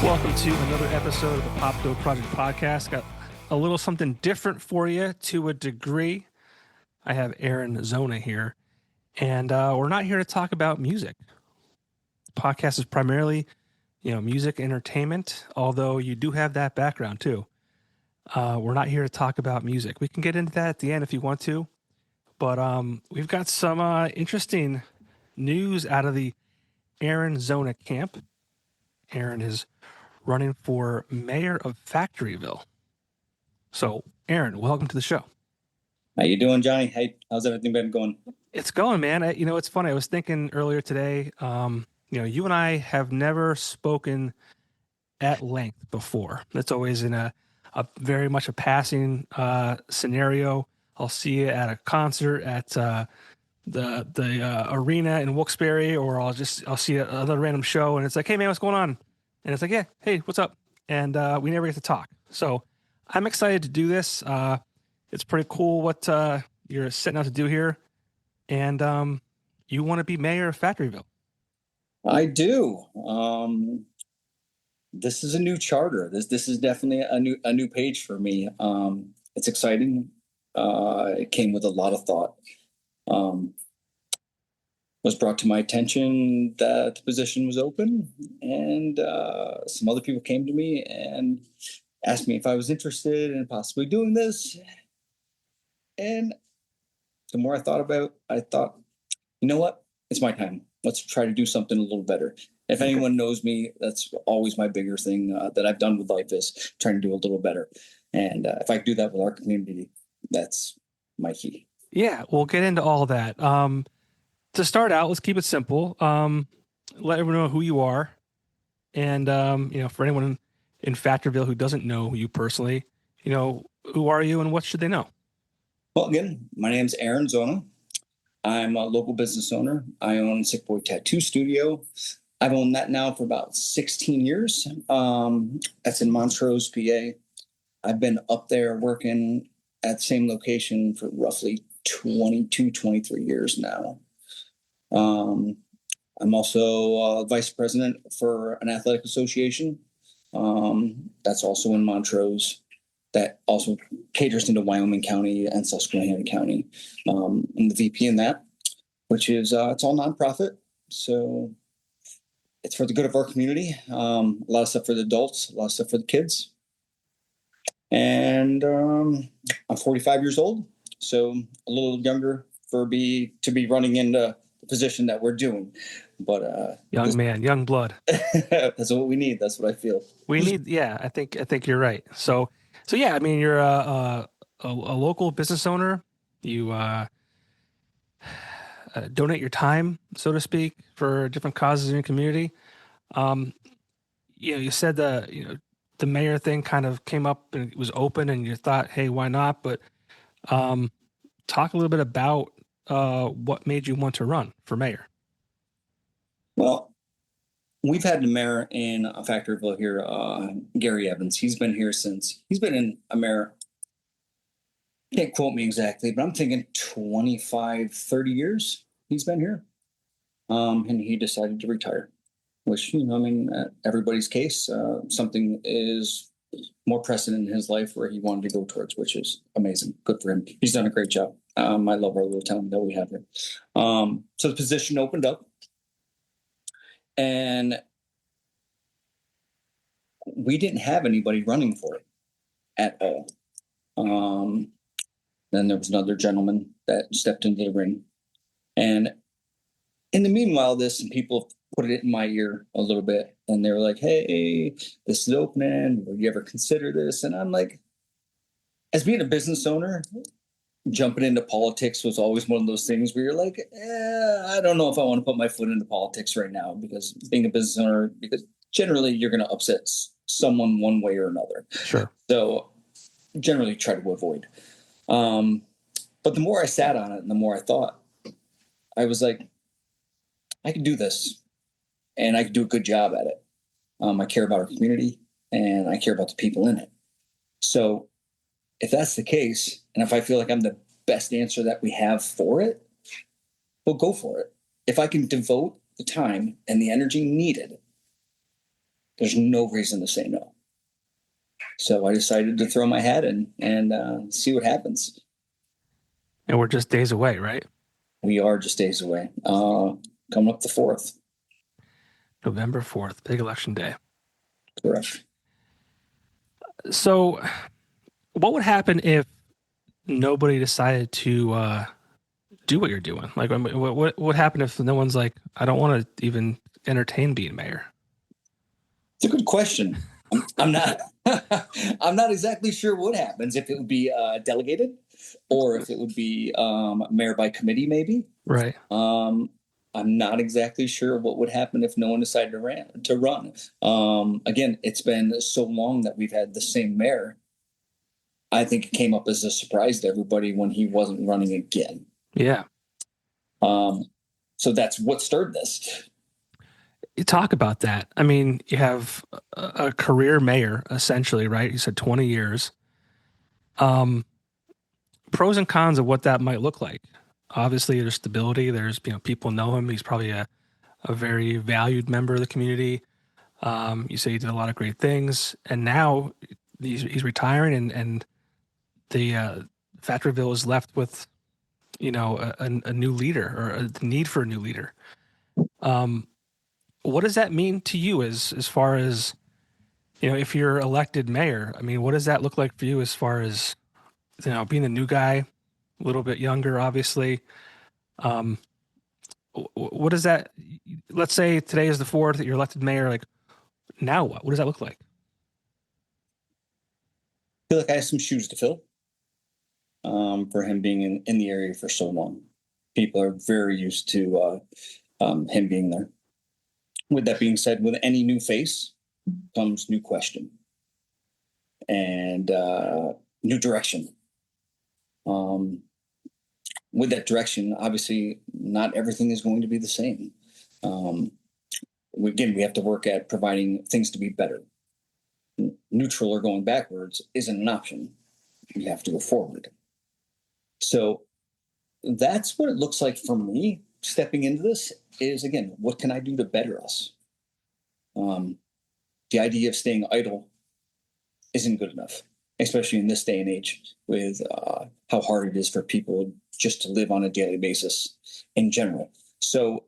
Welcome to another episode of the Popko Project Podcast. Got a little something different for you to a degree. I have Aaron Zona here, and we're not here to talk about music. The podcast is primarily, music entertainment, although you do have that background too. We're not here to talk about music. We can get into that at the end if you want to, but we've got some interesting news out of the Aaron Zona camp. Aaron is running for mayor of Factoryville. So, Aaron, welcome to the show. How you doing, Johnny? Hey, how's everything been going? It's going, man. It's funny. I was thinking earlier today, you and I have never spoken at length before. That's always in a very much a passing scenario. I'll see you at a concert at the arena in Wilkes-Barre, or I'll see another random show, and it's like, hey, man, what's going on? And it's like, yeah, hey, what's up? And we never get to talk. So I'm excited to do this. It's pretty cool what you're setting out to do here. And you want to be mayor of Factoryville. I do. This is a new charter. This is definitely a new page for me. It's exciting. It came with a lot of thought. Was brought to my attention that the position was open, and some other people came to me and asked me if I was interested in possibly doing this. And the more I thought, you know what? It's my time. Let's try to do something a little better. If anyone knows me, that's always my bigger thing that I've done with life is trying to do a little better. And if I do that with our community, that's my key. Yeah, we'll get into all that. To start out, let's keep it simple. Let everyone know who you are. And, for anyone in Factoryville who doesn't know you personally, who are you and what should they know? Well, again, my name's Aaron Zona. I'm a local business owner. I own Sick Boy Tattoo Studio. I've owned that now for about 16 years. That's in Montrose, PA. I've been up there working at the same location for roughly 22, 23 years now. I'm also vice president for an athletic association. That's also in Montrose. That also caters into Wyoming County and Susquehanna County. I'm the VP in that, which is it's all nonprofit. So it's for the good of our community. A lot of stuff for the adults, a lot of stuff for the kids. And I'm 45 years old, so a little younger to be running into the position that we're doing. But young man, young blood. That's what we need. That's what I feel. We need. Yeah, I think you're right. So yeah, I mean, you're a local business owner. You donate your time, so to speak, for different causes in your community. You said the mayor thing kind of came up and it was open, and you thought, hey, why not? But talk a little bit about what made you want to run for mayor. Well, we've had the mayor in Factoryville here, Gary Evans. He's been in a mayor, can't quote me exactly, but I'm thinking 25, 30 years he's been here. And he decided to retire, which, everybody's case, something is more pressing in his life where he wanted to go towards, which is amazing. Good for him. He's done a great job. I love our little town that we have here. So the position opened up, and we didn't have anybody running for it at all. Then there was another gentleman that stepped into the ring. And in the meanwhile, some people put it in my ear a little bit, and they were like, hey, this is opening. Will you ever consider this? And I'm like, as being a business owner, jumping into politics was always one of those things where you're like, I don't know if I want to put my foot into politics right now, because being a business owner, because generally you're going to upset someone one way or another. Sure. So generally try to avoid. But the more I sat on it and the more I thought, I was like, I can do this, and I can do a good job at it. I care about our community, and I care about the people in it. So if that's the case, and if I feel like I'm the best answer that we have for it, we'll go for it. If I can devote the time and the energy needed there's no reason to say no. So I decided to throw my hat in and see what happens. And we're just days away, right? We are just days away. Coming up the 4th. November 4th, big election day. Correct. So what would happen if nobody decided to do what you're doing? Like, what would happen if no one's like, I don't want to even entertain being mayor? It's a good question. I'm not I'm not exactly sure what happens, if it would be delegated or if it would be mayor by committee, maybe. Right. I'm not exactly sure what would happen if no one decided to run. Again, it's been so long that we've had the same mayor. I think it came up as a surprise to everybody when he wasn't running again. Yeah. So that's what stirred this. You talk about that. I mean, you have a career mayor, essentially, right? You said 20 years. Pros and cons of what that might look like. Obviously, there's stability. There's, people know him. He's probably a very valued member of the community. You say he did a lot of great things, and now he's retiring, and the Factoryville is left with, a new leader, or a need for a new leader. What does that mean to you as far as, if you're elected mayor? I mean, what does that look like for you as far as, being the new guy, a little bit younger, obviously? What does that, let's say today is the 4th, that you're elected mayor, like, now what? What does that look like? I feel like I have some shoes to fill for him being in the area for so long. People are very used to him being there. With that being said, with any new face comes new question and new direction. With that direction, obviously, not everything is going to be the same. We have to work at providing things to be better. Neutral or going backwards isn't an option. You have to go forward. So that's what it looks like for me stepping into this is, again, what can I do to better us? The idea of staying idle isn't good enough, especially in this day and age with how hard it is for people just to live on a daily basis in general. So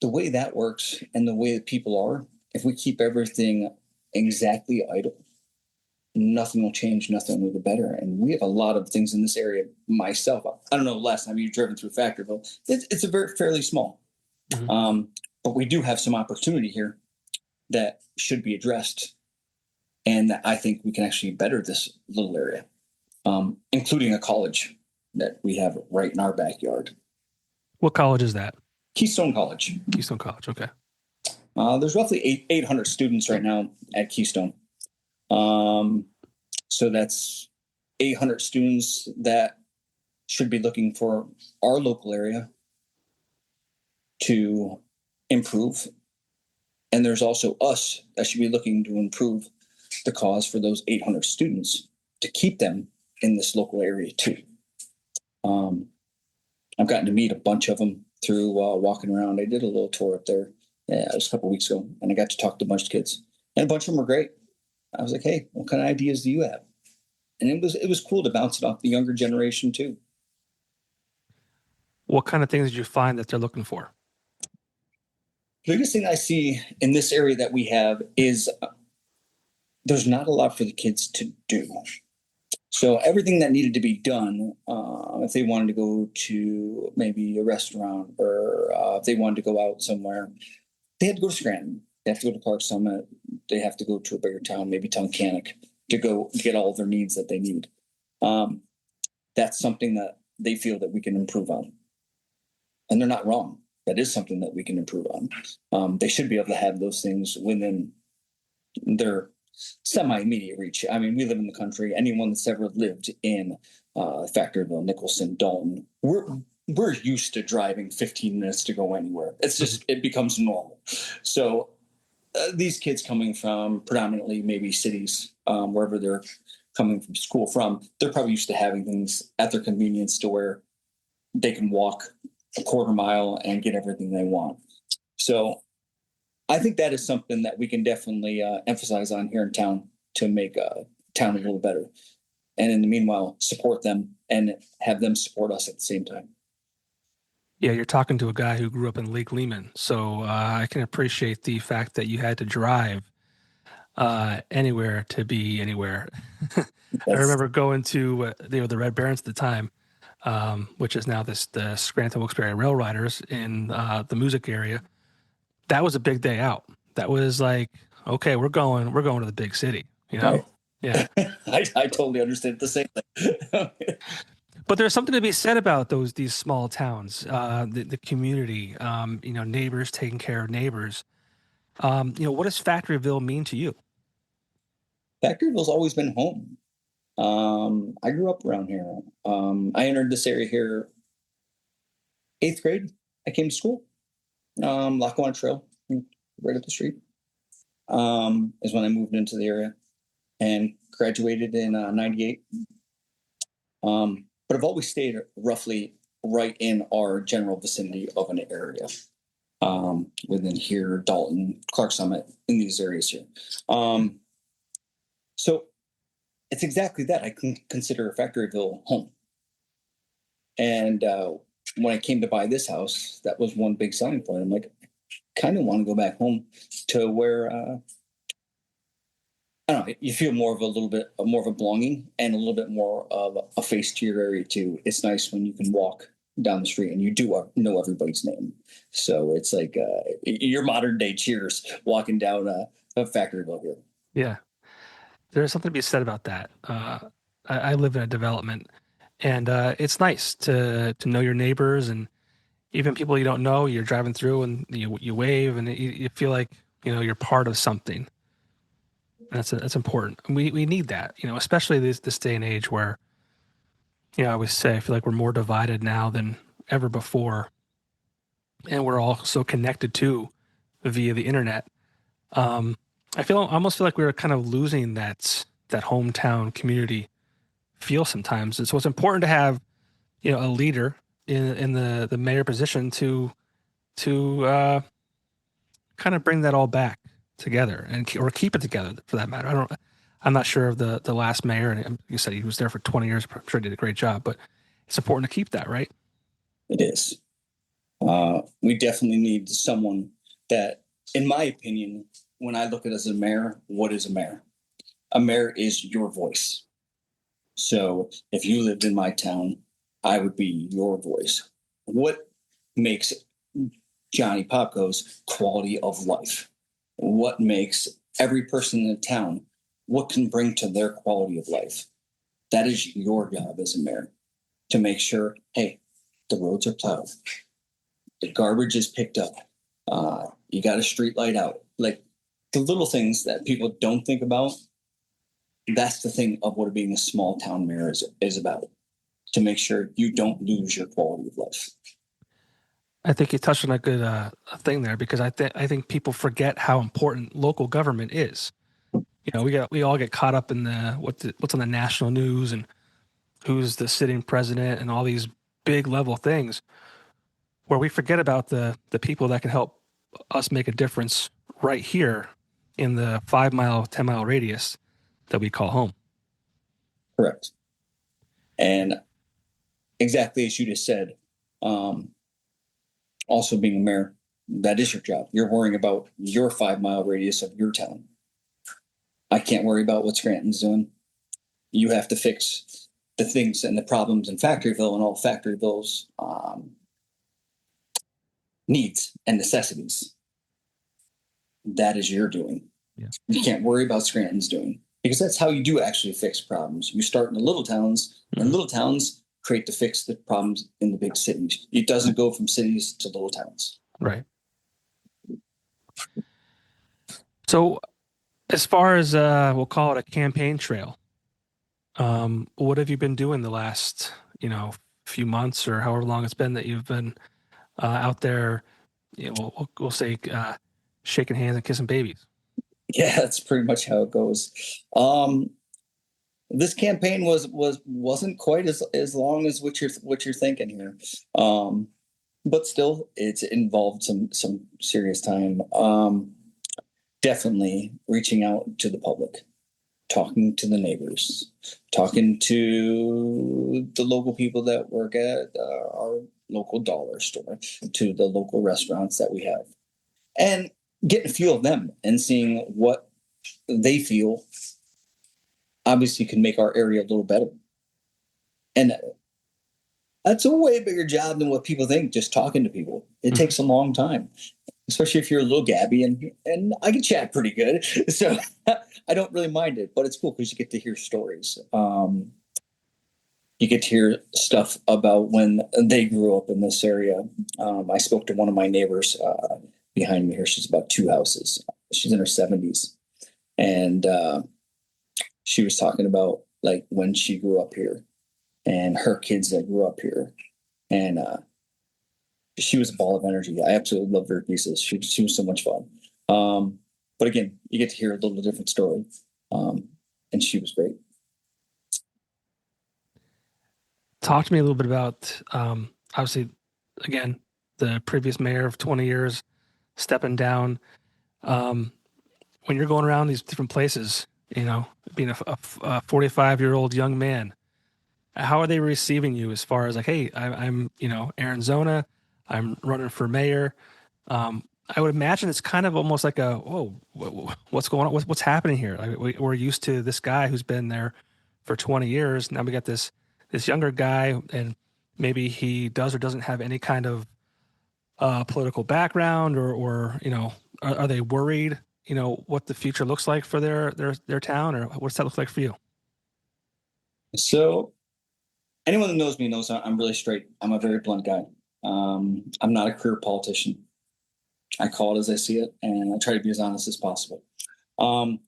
the way that works and the way that people are, if we keep everything exactly idle, nothing will change, nothing will get better. And we have a lot of things in this area. Myself, I don't know, last time you've driven through Factoryville, it's a fairly small. Mm-hmm. But we do have some opportunity here that should be addressed, and that I think we can actually better this little area, including a college that we have right in our backyard. What college is that? Keystone College. Keystone College, okay. There's roughly 800 students right now at Keystone. So that's 800 students that should be looking for our local area to improve. And there's also us that should be looking to improve the cause for those 800 students to keep them in this local area too. I've gotten to meet a bunch of them through walking around. I did a little tour up there. It was a couple of weeks ago, and I got to talk to a bunch of kids, and a bunch of them were great. I was like, "Hey, what kind of ideas do you have?" And it was cool to bounce it off the younger generation too. What kind of things did you find that they're looking for? The biggest thing I see in this area that we have is there's not a lot for the kids to do. So everything that needed to be done, if they wanted to go to maybe a restaurant or if they wanted to go out somewhere, they had to go to Scranton. They have to go to Clark Summit. They have to go to a bigger town, maybe Tunkhannock, to go get all of their needs that they need. That's something that they feel that we can improve on. And they're not wrong. That is something that we can improve on. They should be able to have those things within their semi-immediate reach. I mean, we live in the country. Anyone that's ever lived in Factoryville, Nicholson, Dalton, we're used to driving 15 minutes to go anywhere. It's just, it becomes normal. So these kids coming from predominantly maybe cities, wherever they're coming from school from, they're probably used to having things at their convenience to where they can walk a quarter mile and get everything they want. So I think that is something that we can definitely emphasize on here in town to make town a little better. And in the meanwhile, support them and have them support us at the same time. Yeah, you're talking to a guy who grew up in Lake Lehman, so I can appreciate the fact that you had to drive anywhere to be anywhere. I remember going to the Red Barons at the time, which is now the Scranton Wilkes-Barre Rail Riders in the music area. That was a big day out. That was like, okay, we're going to the big city, you know? Right. Yeah. I totally understand the same thing. But there's something to be said about these small towns, the community, neighbors taking care of neighbors. What does Factoryville mean to you? Factoryville's always been home. I grew up around here. I entered this area here 8th grade. I came to school. Lackawanna Trail, right up the street, is when I moved into the area and graduated in 98. But I've always stayed roughly right in our general vicinity of an area, within here, Dalton, Clark Summit, in these areas here. So it's exactly that. I can consider Factoryville home. And when I came to buy this house, that was one big selling point. I'm like, kind of want to go back home to where I don't know, you feel more of a little bit more of a belonging and a little bit more of a face to your area too. It's nice when you can walk down the street and you do know everybody's name. So it's like your modern day Cheers walking down a Factoryville here. Yeah, there's something to be said about that. I live in a development, and it's nice to know your neighbors, and even people you don't know. You're driving through and you wave, and you feel like you're part of something. That's important. We need that, especially this day and age where, I always say I feel like we're more divided now than ever before, and we're all so connected to via the internet. I almost feel like we're kind of losing that hometown community feel sometimes. And so it's important to have a leader in the mayor position to kind of bring that all back together or keep it together for that matter. I'm not sure of the last mayor, and you said he was there for 20 years. I'm sure he did a great job, but it's important to keep that, right? It is. We definitely need someone that, in my opinion, when I look at it as a mayor, what is a mayor? A mayor is your voice. So if you lived in my town, I would be your voice. What makes Johnny Popko's quality of life? What makes every person in the town, what can bring to their quality of life? That is your job as a mayor, to make sure, hey, the roads are plowed, the garbage is picked up, you got a street light out. Like the little things that people don't think about, that's the thing of what being a small town mayor is about, to make sure you don't lose your quality of life. I think you touched on a good thing there, because I think people forget how important local government is. We all get caught up in what's on the national news and who's the sitting president and all these big level things, where we forget about the people that can help us make a difference right here in the 5 mile, 10 mile radius that we call home. Correct. And exactly as you just said, also being a mayor, that is your job. You're worrying about your 5 mile radius of your town. I can't worry about what Scranton's doing. You have to fix the things and the problems in Factoryville and all Factoryville's needs and necessities. That is your doing. Yeah. You can't worry about Scranton's doing, because that's how you do actually fix problems. You start in the little towns, and little towns create to fix the problems in the big cities. It doesn't go from cities to little towns. Right. So as far as we'll call it a campaign trail, what have you been doing the last few months or however long it's been that you've been out there? We'll say shaking hands and kissing babies. Yeah, that's pretty much how it goes. This campaign wasn't quite as long as what you're thinking here, but still, it's involved some serious time. definitely reaching out to the public, talking to the neighbors, talking to the local people that work at our local dollar store, to the local restaurants that we have, and getting a feel of them and seeing what they feel obviously can make our area a little better. And that's a way bigger job than what people think, just talking to people. It takes a long time, especially if you're a little gabby, and I can chat pretty good. So I don't really mind it, but it's cool because you get to hear stories. You get to hear stuff about when they grew up in this area. I spoke to one of my neighbors behind me here. She's about 2 houses. She's in her 70s. And she was talking about like when she grew up here and her kids that grew up here. And she was a ball of energy. I absolutely loved her pieces. She was so much fun. But again, you get to hear a little different story. And she was great. Talk to me a little bit about, obviously, again, the previous mayor of 20 years stepping down. When you're going around these different places, you know, being a 45-year-old young man, how are they receiving you as far as like, hey, I'm you know, Aaron Zona, I'm running for mayor. I would imagine it's kind of almost like a, whoa, what's going on? What's happening here? Like we're used to this guy who's been there for 20 years. Now we got this younger guy, and maybe he does or doesn't have any kind of political background, or you know, are they worried, you know, what the future looks like for their town, or what's that look like for you? So anyone that knows me knows I'm really straight. I'm a very blunt guy. I'm not a career politician. I call it as I see it, and I try to be as honest as possible. When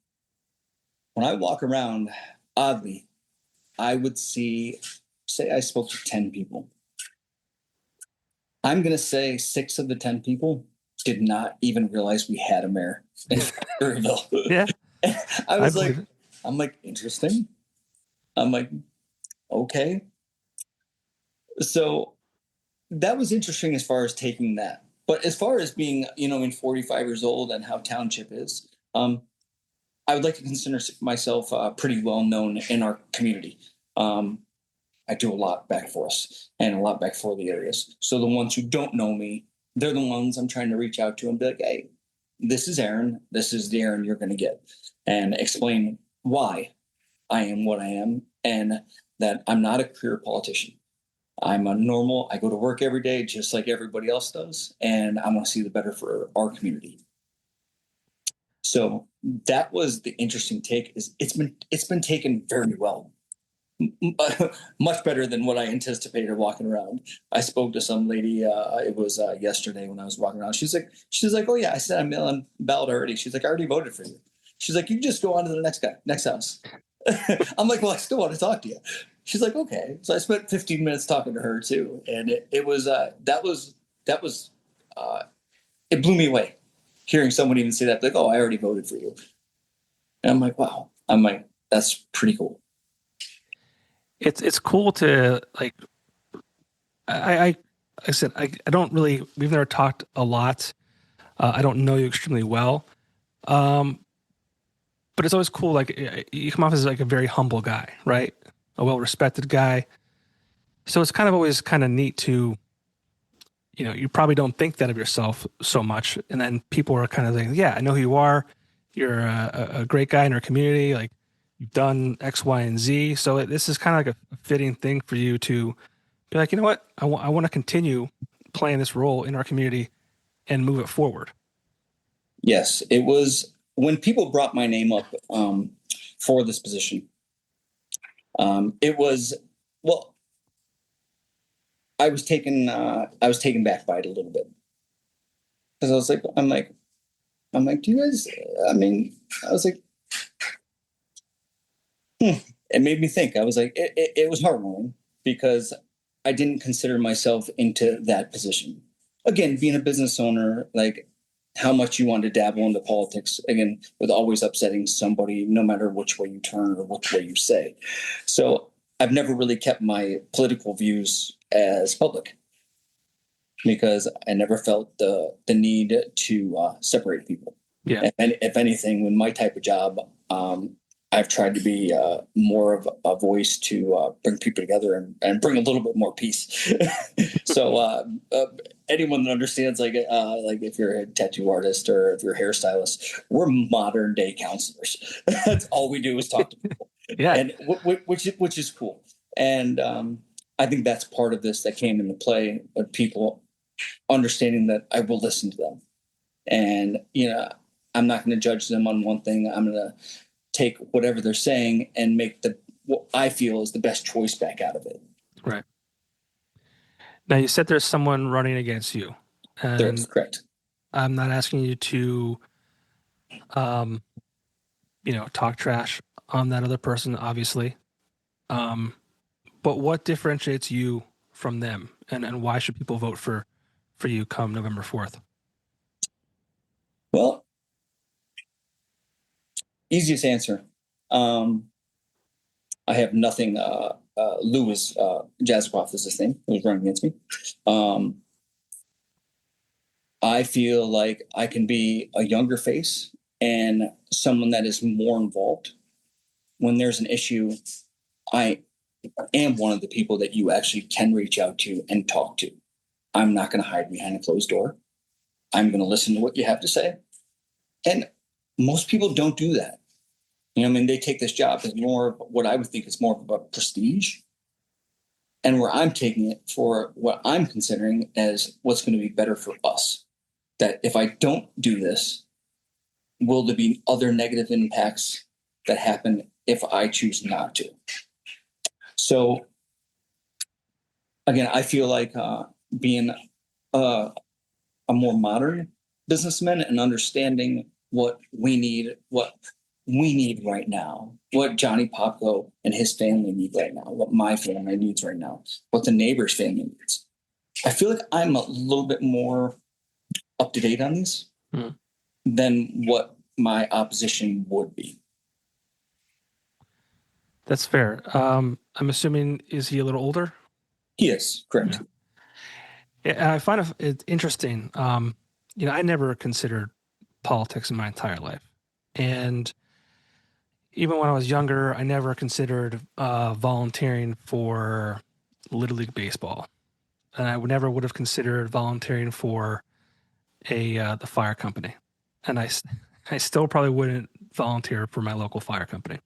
I walk around, oddly, I would say I spoke to 10 people. I'm going to say 6 of the 10 people did not even realize we had a mayor in Factoryville. Yeah, I was like, it. I'm like, interesting. I'm like, okay. So that was interesting as far as taking that. But as far as being, you know, in 45 years old and how township is, I would like to consider myself pretty well known in our community. I do a lot back for us and a lot back for the areas. So the ones who don't know me, they're the ones I'm trying to reach out to and be like, hey, this is Aaron. This is the Aaron you're going to get, and explain why I am what I am, and that I'm not a career politician. I'm a normal, I go to work every day just like everybody else does, and I want to see the better for our community. So that was the interesting take. Is it's been taken very well, much better than what I anticipated walking around. I spoke to some lady. It was yesterday when I was walking around. She's like, oh yeah, I sent a mail on ballot already. She's like, I already voted for you. She's like, you just go on to the next house. I'm like, well, I still want to talk to you. She's like, okay. So I spent 15 minutes talking to her too, and it was it blew me away hearing someone even say that, like, oh, I already voted for you. And I'm like, wow. I'm like, that's pretty cool. It's cool to like. I said I don't really. We've never talked a lot. I don't know you extremely well, but it's always cool. Like you come off as like a very humble guy, right? A well-respected guy. So it's kind of always kind of neat to, you know, you probably don't think that of yourself so much, and then people are kind of like, yeah, I know who you are. You're a great guy in our community. Like you've done X, Y, and Z. So this is kind of like a fitting thing for you to be like, you know what? I want to continue playing this role in our community and move it forward. Yes, it was when people brought my name up for this position. It was, well, I was taken back by it a little bit because I was like, I'm like, do you guys? I mean, I was like, It made me think. I was like, it was heartwarming because I didn't consider myself into that position. Again, being a business owner, like how much you want to dabble into politics, again, with always upsetting somebody, no matter which way you turn or which way you say. So I've never really kept my political views as public because I never felt the need to separate people. Yeah. And if anything, with my type of job, I've tried to be more of a voice to bring people together and bring a little bit more peace. So anyone that understands, like if you're a tattoo artist or if you're a hairstylist, we're modern day counselors. That's all we do is talk to people. Yeah. And which is cool. And I think that's part of this that came into play with people understanding that I will listen to them. And, I'm not going to judge them on one thing. I'm going to take whatever they're saying and make what I feel is the best choice back out of it. Right. Now, you said there's someone running against you. And that's correct. I'm not asking you to, talk trash on that other person, obviously. But what differentiates you from them? And why should people vote for you come November 4th? Well, easiest answer. I have nothing. Lou is Jazzcroft is his name. Who's running against me. I feel like I can be a younger face and someone that is more involved. When there's an issue, I am one of the people that you actually can reach out to and talk to. I'm not going to hide behind a closed door. I'm going to listen to what you have to say. And most people don't do that. They take this job as more of what I would think is more of a prestige. And where I'm taking it for what I'm considering as what's going to be better for us. That if I don't do this, will there be other negative impacts that happen if I choose not to? So, again, I feel like being a more modern businessman and understanding what we need right now, what Johnny Popko and his family need right now, what my family needs right now, what the neighbor's family needs. I feel like I'm a little bit more up to date on these than what my opposition would be. That's fair. I'm assuming, is he a little older? He is, correct. Yeah, I find it interesting. I never considered politics in my entire life. And even when I was younger, I never considered volunteering for Little League Baseball. And I never would have considered volunteering for the fire company. And I still probably wouldn't volunteer for my local fire company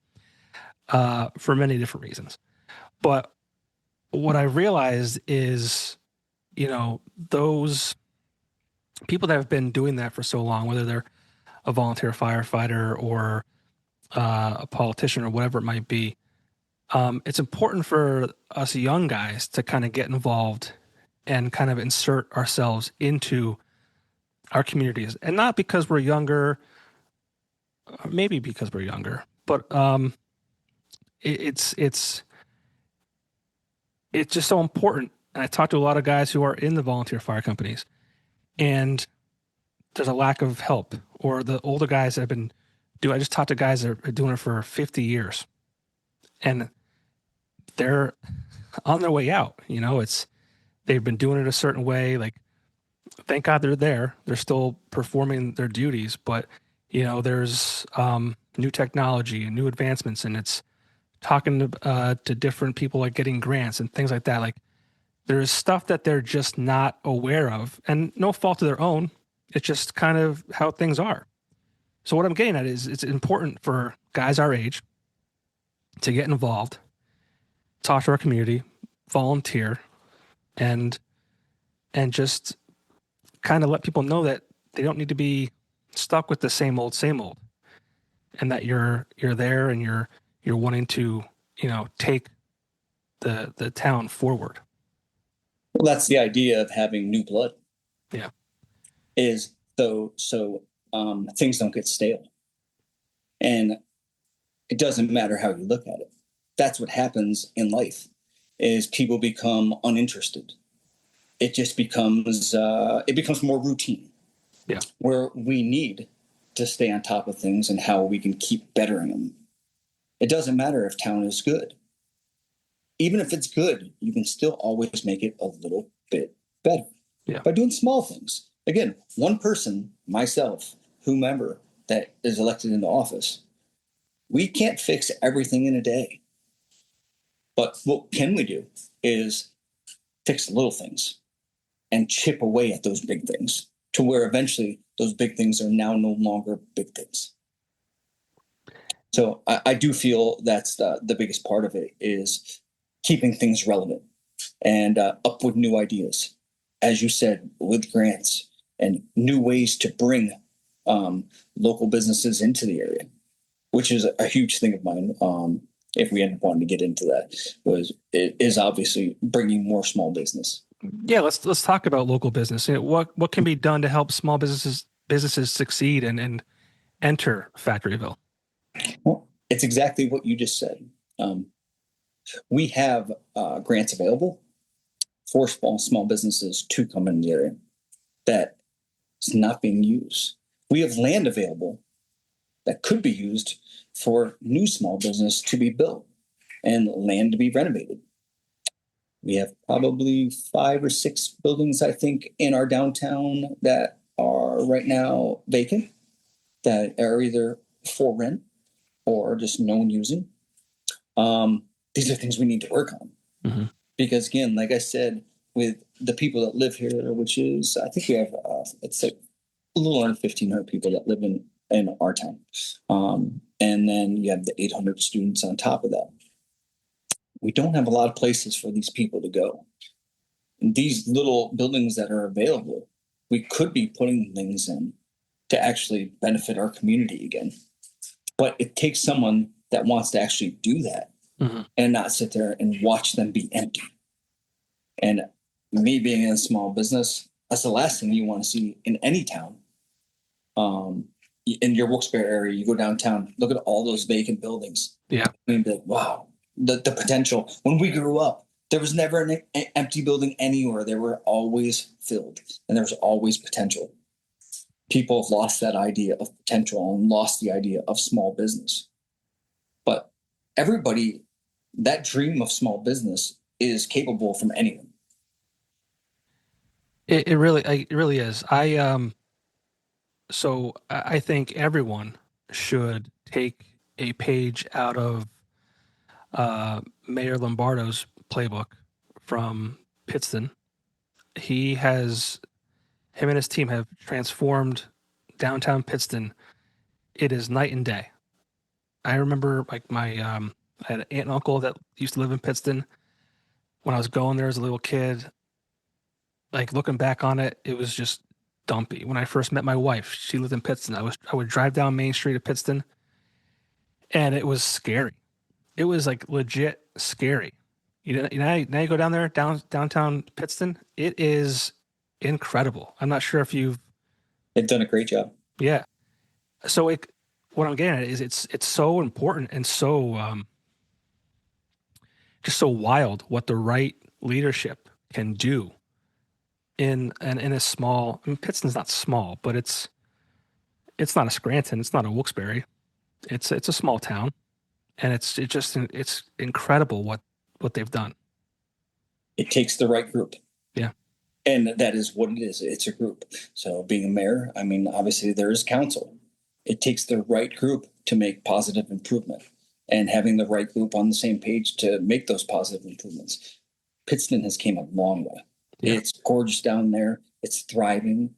for many different reasons. But what I realized is, those people that have been doing that for so long, whether they're a volunteer firefighter or a politician or whatever it might be, it's important for us young guys to kind of get involved and kind of insert ourselves into our communities. And not because we're younger, maybe because we're younger, but it's just so important. And I talk to a lot of guys who are in the volunteer fire companies, and there's a lack of help. Or the older guys that have been doing, I just talked to guys that are doing it for 50 years, and they're on their way out. They've been doing it a certain way. Like, thank God they're there. They're still performing their duties, but there's new technology and new advancements, and it's talking to different people, like getting grants and things like that. Like, there's stuff that they're just not aware of, and no fault of their own. It's just kind of how things are. So what I'm getting at is it's important for guys our age to get involved, talk to our community, volunteer, and just kind of let people know that they don't need to be stuck with the same old, and that you're there and you're wanting to, take the town forward. Well, that's the idea of having new blood. Yeah. Is so things don't get stale. And it doesn't matter how you look at it. That's what happens in life, is people become uninterested. It just becomes more routine. Yeah. Where we need to stay on top of things and how we can keep bettering them. It doesn't matter if town is good. Even if it's good, you can still always make it a little bit better. Yeah. By doing small things. Again, one person, myself, whomever, that is elected into office. We can't fix everything in a day. But what can we do is fix little things and chip away at those big things to where eventually those big things are now no longer big things. So I do feel that's the biggest part of it is keeping things relevant and up with new ideas. As you said, with grants and new ways to bring local businesses into the area, which is a huge thing of mine. If we end up wanting to get into that, it is obviously bringing more small business. Yeah, let's talk about local business. What can be done to help small businesses succeed and enter Factoryville? Well, it's exactly what you just said. We have grants available for small businesses to come in the area that is not being used. We have land available that could be used for new small business to be built and land to be renovated. We have probably 5 or 6 buildings, I think, in our downtown that are right now vacant, that are either for rent or just no one using. These are things we need to work on. Mm-hmm. Because again, like I said, with the people that live here, which is, I think we have, it's like a little under 1,500 people that live in our town. And then you have the 800 students on top of that. We don't have a lot of places for these people to go. And these little buildings that are available, we could be putting things in to actually benefit our community again. But it takes someone that wants to actually do that and not sit there and watch them be empty. And me being in a small business, that's the last thing you want to see in any town. In your Wilkes-Barre area, you go downtown, look at all those vacant buildings. Yeah. And be like, wow, the potential. When we grew up, there was never an empty building anywhere. They were always filled, and there was always potential. People have lost that idea of potential and lost the idea of small business. But everybody, that dream of small business is capable from anyone. It really is. So I think everyone should take a page out of Mayor Lombardo's playbook from Pittston. Him and his team have transformed downtown Pittston. It is night and day. I remember like I had an aunt and uncle that used to live in Pittston. When I was going there as a little kid, like looking back on it, it was just dumpy. When I first met my wife, she lived in Pittston. I would drive down Main Street of Pittston, and it was scary. It was like legit scary. Now you go down there, downtown Pittston. It is incredible. I'm not sure if they've done a great job. Yeah. So what I'm getting at is it's so important and so just so wild what the right leadership can do in a small. I mean, Pittston's not small, but it's not a Scranton. It's not a Wilkes-Barre. It's a small town, and it's incredible what they've done. It takes the right group. Yeah. And that is what it is. It's a group. So being a mayor, I mean, obviously there is council. It takes the right group to make positive improvement, and having the right group on the same page to make those positive improvements. Pittston has came a long way. Yeah. It's gorgeous down there. It's thriving.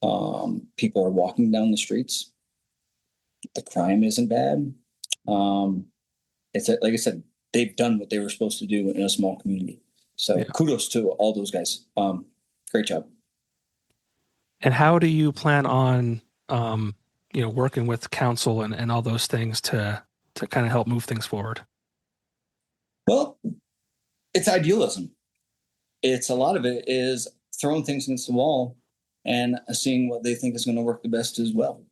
People are walking down the streets. The crime isn't bad. It's like I said, they've done what they were supposed to do in a small community. So kudos to all those guys. Great job. And how do you plan on, working with council and all those things to kind of help move things forward? Well, it's idealism. It's a lot of it is throwing things against the wall and seeing what they think is going to work the best as well.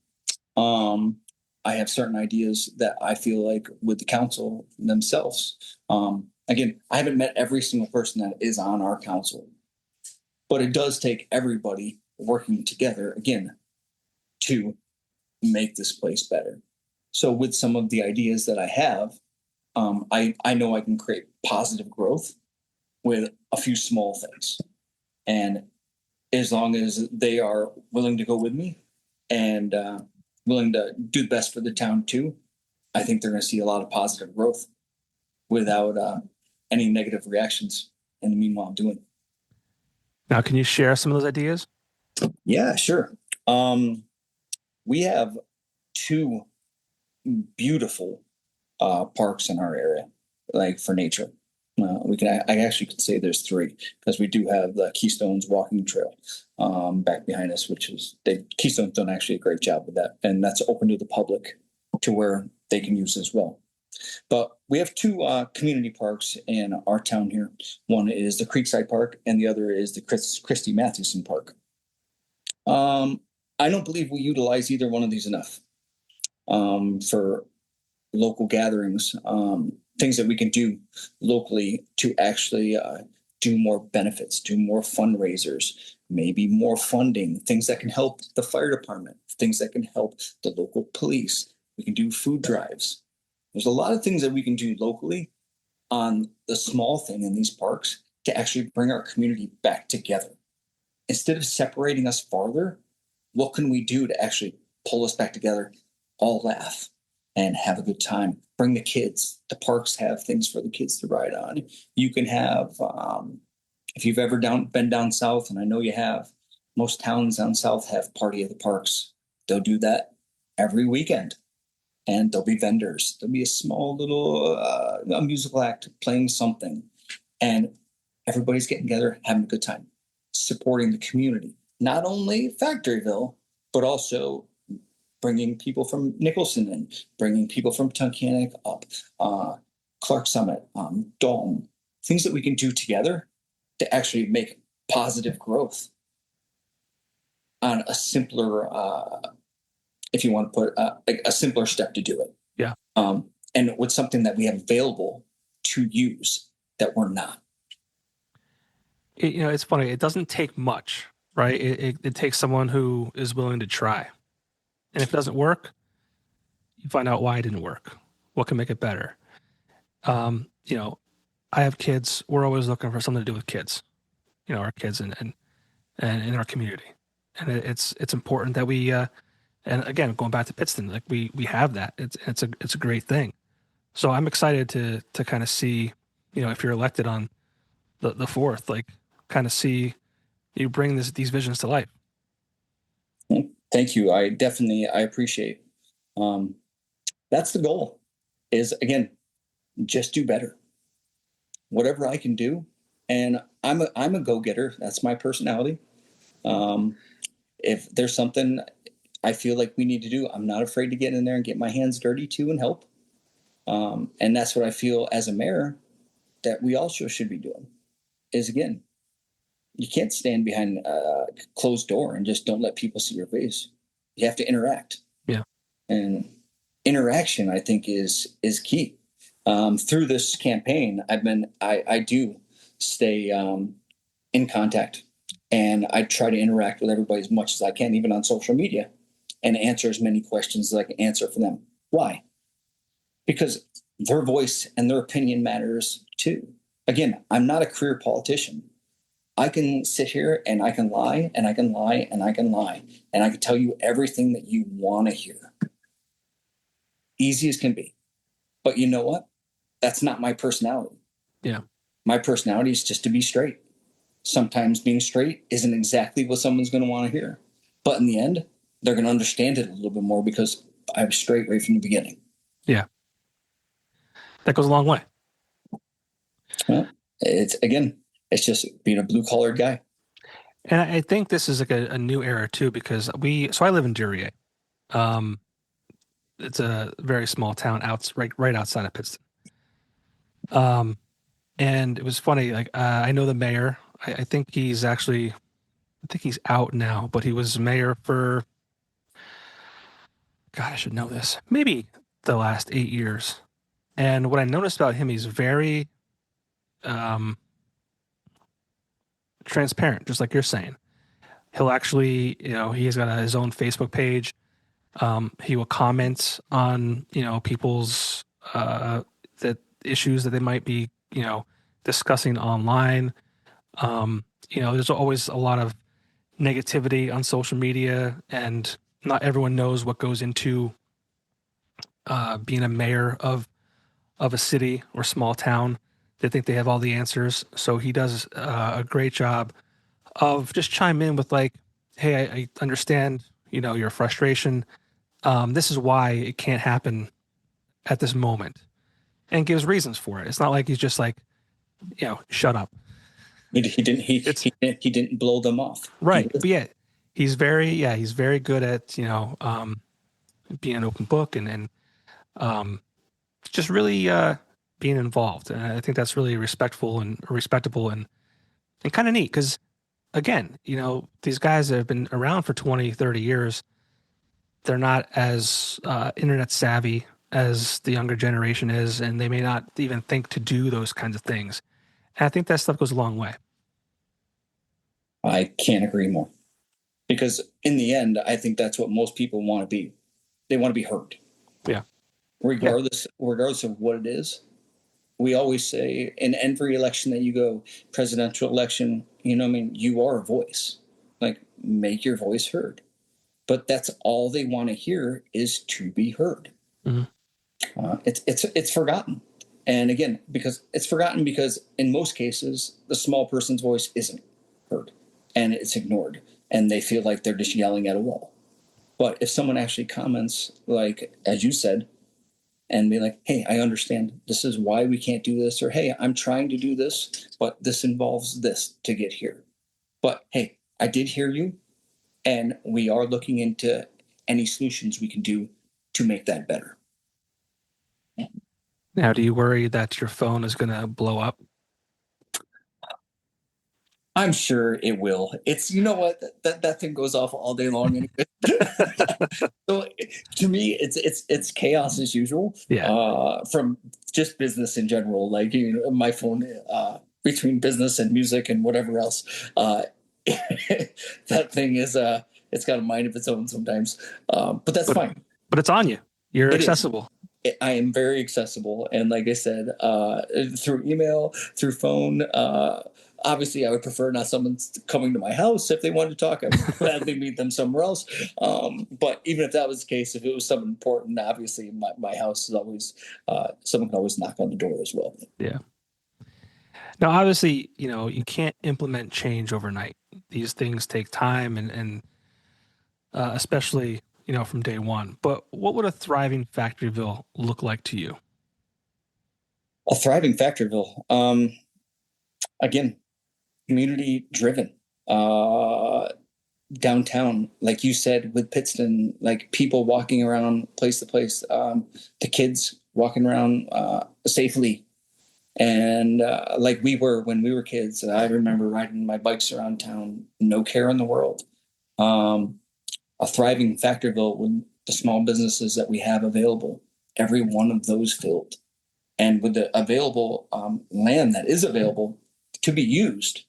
I have certain ideas that I feel like with the council themselves. Again, I haven't met every single person that is on our council, but it does take everybody working together, again, to make this place better. So with some of the ideas that I have, I know I can create positive growth with a few small things. And as long as they are willing to go with me and willing to do the best for the town too, I think they're going to see a lot of positive growth without any negative reactions in the meanwhile doing. Now, can you share some of those ideas? Yeah, sure. We have two beautiful parks in our area, like for nature. I actually could say there's three, because we do have the Keystones walking trail back behind us, which is Keystone's done actually a great job with that, and that's open to the public to where they can use as well. But we have two community parks in our town here. One is the Creekside Park, and the other is the Christy Mathewson Park. I don't believe we utilize either one of these enough for local gatherings, things that we can do locally to actually do more benefits, do more fundraisers, maybe more funding, things that can help the fire department, things that can help the local police. We can do food drives. There's a lot of things that we can do locally on the small thing in these parks to actually bring our community back together. Instead of separating us farther, what can we do to actually pull us back together, all laugh and have a good time? Bring the kids. The parks have things for the kids to ride on. You can have, if you've ever been down south, and I know you have, most towns down south have Party of the Parks. They'll do that every weekend. And there'll be vendors. There'll be a small little a musical act playing something. And everybody's getting together, having a good time, supporting the community. Not only Factoryville, but also bringing people from Nicholson in, bringing people from Tunkhannock up, Clark Summit, Dalton. Things that we can do together to actually make positive growth on a simpler if you want to put a simpler step to do it. Yeah. And with something that we have available to use that we're not. It's funny. It doesn't take much, right? It takes someone who is willing to try. And if it doesn't work, you find out why it didn't work. What can make it better? I have kids. We're always looking for something to do with kids, our kids and in our community. And it's important that we, and again, going back to Pittston, like we have that. It's a great thing. So I'm excited to kind of see, if you're elected on the 4th, like kind of see you bring these visions to life. Thank you. I appreciate. That's the goal, is again, just do better. Whatever I can do. And I'm a go-getter. That's my personality. If there's something I feel like we need to do, I'm not afraid to get in there and get my hands dirty too and help. And that's what I feel as a mayor that we also should be doing, is again, you can't stand behind a closed door and just don't let people see your face. You have to interact. Yeah. And interaction, I think, is key. Through this campaign, I do stay in contact, and I try to interact with everybody as much as I can, even on social media, and answer as many questions as I can answer for them. Why? Because their voice and their opinion matters too. Again, I'm not a career politician. I can sit here and I can lie and I can lie and I can lie, and I can tell you everything that you want to hear. Easy as can be. But you know what? That's not my personality. Yeah. My personality is just to be straight. Sometimes being straight isn't exactly what someone's going to want to hear. But in the end, they're going to understand it a little bit more because I was straight right from the beginning. Yeah. That goes a long way. Well, it's just being a blue-collared guy. And I think this is like a new era too, because I live in Duryea. It's a very small town right outside of Pittston. And it was funny, like I know the mayor. I think he's out now, but he was mayor for, God, I should know this, maybe the last 8 years. And what I noticed about him, he's very transparent, just like you're saying. He'll actually, he's got his own Facebook page. He will comment on, people's that issues that they might be, discussing online. There's always a lot of negativity on social media, and not everyone knows what goes into being a mayor of a city or small town. They think they have all the answers. So he does a great job of just chime in with like, hey, I understand, your frustration. This is why it can't happen at this moment, and gives reasons for it. It's not like he's just like, shut up. He didn't blow them off. Right. But yeah, he's very good at, being an open book and just really being involved. And I think that's really respectful and respectable and kind of neat because, again, these guys that have been around for 20, 30 years, they're not as internet savvy as the younger generation is, and they may not even think to do those kinds of things. And I think that stuff goes a long way. I can't agree more. Because in the end, I think that's what most people want to be. They want to be heard. Yeah. Regardless of what it is. We always say in every election that you go, presidential election, you are a voice. Like, make your voice heard. But that's all they want to hear is to be heard. Mm-hmm. It's forgotten. And again, because it's forgotten because in most cases, the small person's voice isn't heard and it's ignored. And they feel like they're just yelling at a wall. But if someone actually comments, like, as you said, and be like, hey, I understand this is why we can't do this, or hey, I'm trying to do this, but this involves this to get here. But hey, I did hear you, and we are looking into any solutions we can do to make that better. Now, do you worry that your phone is going to blow up? I'm sure it will. It's, you know what, that thing goes off all day long anyway. So to me, it's chaos as usual. Yeah. From just business in general, like my phone, between business and music and whatever else, that thing is it's got a mind of its own sometimes. But that's fine. But it's on you. You're accessible. I am very accessible, and like I said, through email, through phone. Obviously, I would prefer not someone coming to my house if they wanted to talk. I would gladly meet them somewhere else. But even if that was the case, if it was something important, obviously my house is always, someone can always knock on the door as well. Yeah. Now, obviously, you can't implement change overnight. These things take time and especially, from day one. But what would a thriving Factoryville look like to you? A thriving Factoryville. Again, community driven, downtown, like you said, with Pittston, like people walking around place to place, the kids walking around safely. And like we were when we were kids, I remember riding my bikes around town, no care in the world. A thriving Factoryville with the small businesses that we have available, every one of those filled. And with the available land that is available to be used,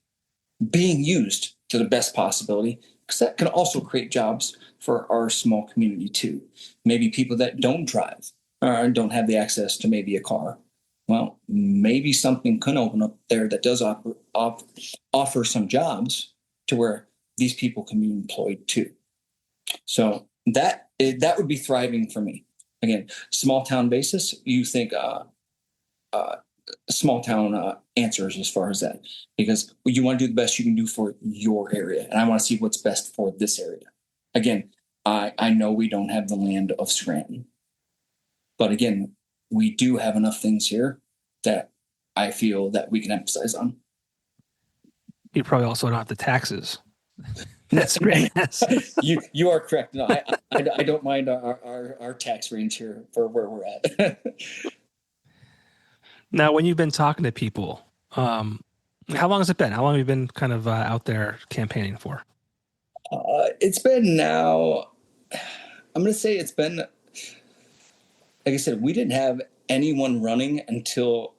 being used to the best possibility, because that can also create jobs for our small community too. Maybe people that don't drive or don't have the access to maybe a car. Well, maybe something could open up there that does offer some jobs to where these people can be employed too. So that would be thriving for me. Again, small town basis, you think small town answers as far as that, because you want to do the best you can do for your area, and I want to see what's best for this area. Again, I know we don't have the land of Scranton, but again, we do have enough things here that I feel that we can emphasize on. You probably also don't have the taxes. That's great. You are correct. No, I don't mind our tax range here for where we're at. Now, when you've been talking to people, how long has it been? How long have you been kind of out there campaigning for? It's been now, I'm going to say it's been, like I said, we didn't have anyone running until,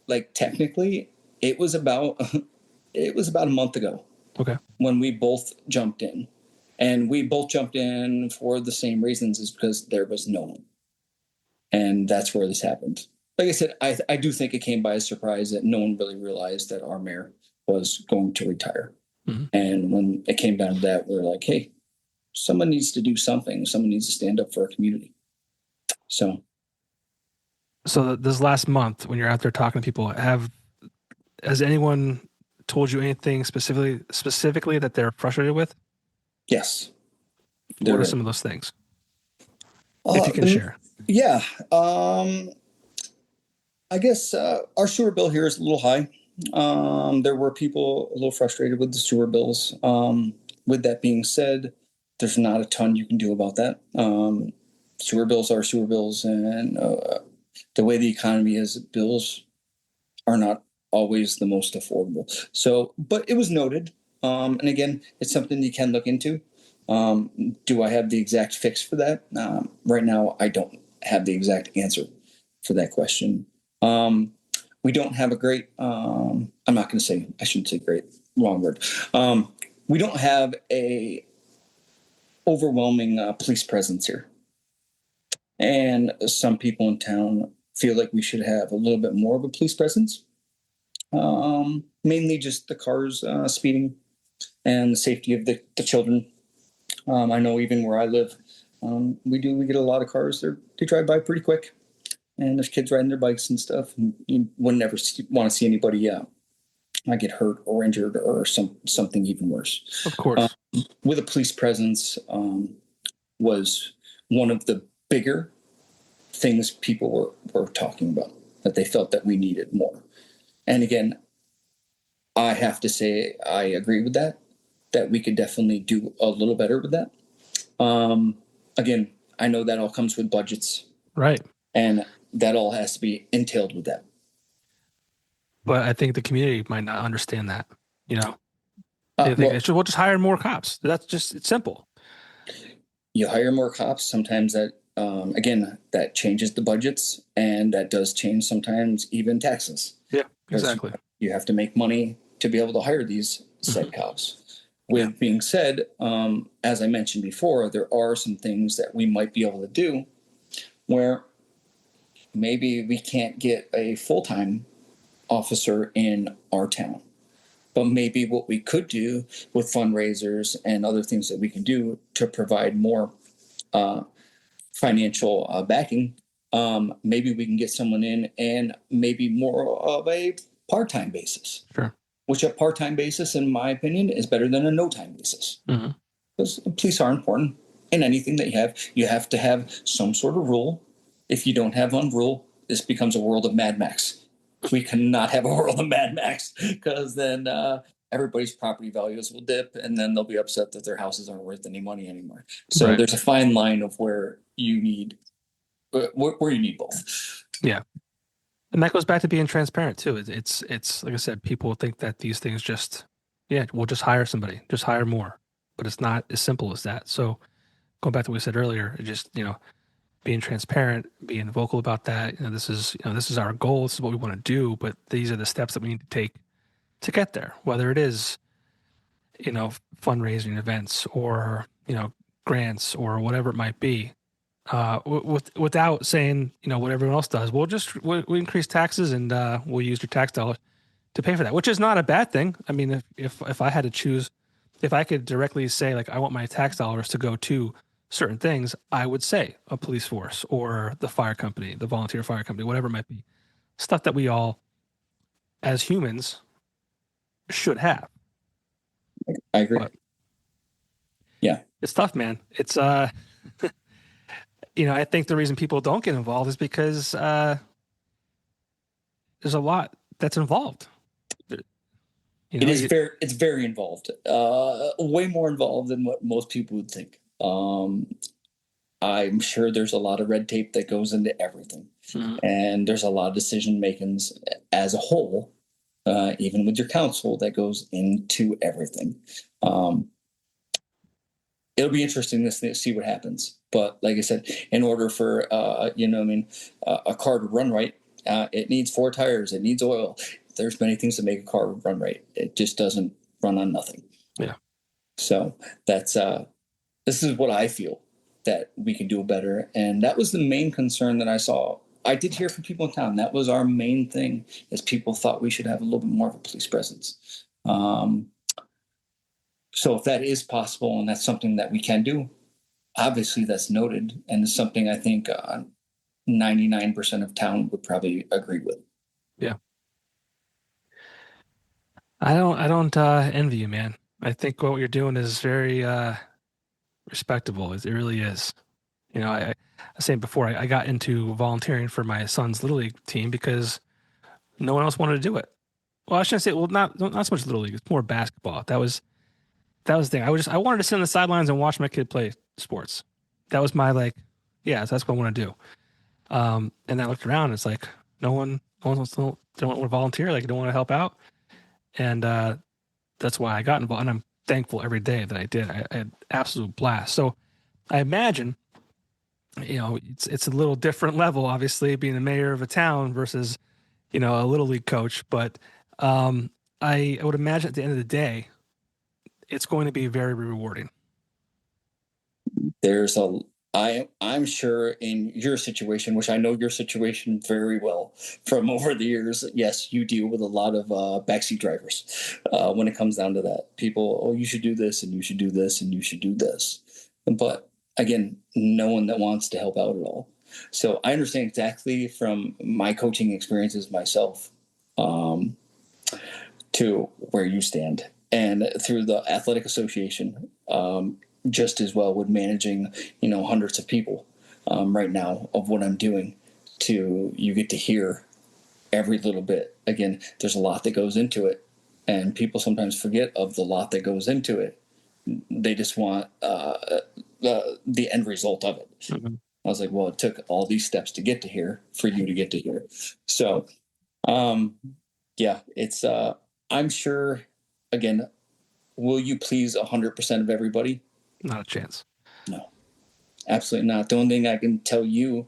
like, technically it was about a month ago. Okay. When we both jumped in, and we both jumped in for the same reasons, is because there was no one. And that's where this happened. Like I said, I do think it came by a surprise that no one really realized that our mayor was going to retire. Mm-hmm. And when it came down to that, we were like, hey, someone needs to do something. Someone needs to stand up for our community. So this last month, when you're out there talking to people, has anyone told you anything specifically that they're frustrated with? yes. What are some of those things, if you can share? Yeah. I guess our sewer bill here is a little high. There were people a little frustrated with the sewer bills. With that being said, there's not a ton you can do about that. Sewer bills are sewer bills, and the way the economy is, bills are not always the most affordable. So, but it was noted. And again, it's something you can look into. Do I have the exact fix for that? Right now, I don't have the exact answer for that question. We don't have a great, I'm not going to say, I shouldn't say great, wrong word. We don't have a overwhelming police presence here. And some people in town feel like we should have a little bit more of a police presence. Mainly just the cars speeding and the safety of the children. I know even where I live, we get a lot of cars. They drive by pretty quick, and there's kids riding their bikes and stuff. And you would never want to see anybody get hurt or injured or something even worse. Of course. With a police presence was one of the bigger things people were talking about, that they felt that we needed more. And again, I have to say I agree with that we could definitely do a little better with that. Again, I know that all comes with budgets. Right. And that all has to be entailed with that. But I think the community might not understand that, They think we'll just hire more cops. It's simple. You hire more cops. Sometimes that, again, that changes the budgets, and that does change sometimes even taxes. Yeah, exactly. You have to make money to be able to hire these said cops. With being said, as I mentioned before, there are some things that we might be able to do where maybe we can't get a full-time officer in our town. But maybe what we could do with fundraisers and other things that we can do to provide more financial backing, maybe we can get someone in and maybe more of a part-time basis. Sure. Which a part-time basis, in my opinion, is better than a no-time basis. Mm-hmm. Because police are important in anything that you have. You have to have some sort of rule. If you don't have one rule, this becomes a world of Mad Max. We cannot have a world of Mad Max, because then everybody's property values will dip, and then they'll be upset that their houses aren't worth any money anymore. So There's a fine line of where you need both. Yeah. And that goes back to being transparent too. It's like I said, people think that these things we'll just hire somebody, just hire more, but it's not as simple as that. So going back to what we said earlier, it just, being transparent, being vocal about that, this is our goal. This is what we want to do, but these are the steps that we need to take to get there, whether it is, fundraising events or, grants or whatever it might be. Without saying, what everyone else does, we'll increase taxes and we'll use your tax dollars to pay for that, which is not a bad thing. I mean, if I had to choose, if I could directly say, like, I want my tax dollars to go to certain things, I would say a police force or the fire company, the volunteer fire company, whatever it might be, stuff that we all, as humans, should have. I agree. But, yeah, it's tough, man. It's I think the reason people don't get involved is because there's a lot that's involved. It's very involved. Way more involved than what most people would think. I'm sure there's a lot of red tape that goes into everything. Mm-hmm. And there's a lot of decision makings as a whole, even with your council, that goes into everything. It'll be interesting to see what happens. But like I said, in order for, a car to run right, it needs 4 tires. It needs oil. There's many things that make a car run right. It just doesn't run on nothing. Yeah. So that's, this is what I feel that we can do better. And that was the main concern that I saw. I did hear from people in town. That was our main thing, is people thought we should have a little bit more of a police presence. So if that is possible and that's something that we can do, obviously that's noted, and it's something I think 99% of town would probably agree with. Yeah. I don't envy you, man. I think what you're doing is very respectable. It really is. You know, I was saying before, I got into volunteering for my son's little league team because no one else wanted to do it. Well, I shouldn't say. Well, not so much little league. It's more basketball. That was the thing. I wanted to sit on the sidelines and watch my kid play sports. That was my like, yeah, that's what I want to do. And I looked around. And it's like no one wants to, don't want to volunteer. Like, don't want to help out. And that's why I got involved. And I'm thankful every day that I did. I had absolute blast. So I imagine, you know, it's a little different level, obviously, being the mayor of a town versus, you know, a little league coach. But I would imagine at the end of the day, it's going to be very rewarding. There's I'm sure in your situation, which I know your situation very well from over the years, yes, you deal with a lot of backseat drivers when it comes down to that. People, oh, you should do this and you should do this and you should do this. But again, no one that wants to help out at all. So I understand exactly from my coaching experiences myself to where you stand. And through the athletic association, just as well with managing, you know, hundreds of people right now of what I'm doing, to you get to hear every little bit. Again, there's a lot that goes into it, and people sometimes forget of the lot that goes into it. They just want the end result of it. Mm-hmm. I was like, well, it took all these steps to get to here for you to get to here. So, yeah, it's I'm sure, again, will you please 100% of everybody? Not a chance. No, absolutely not. The only thing I can tell you,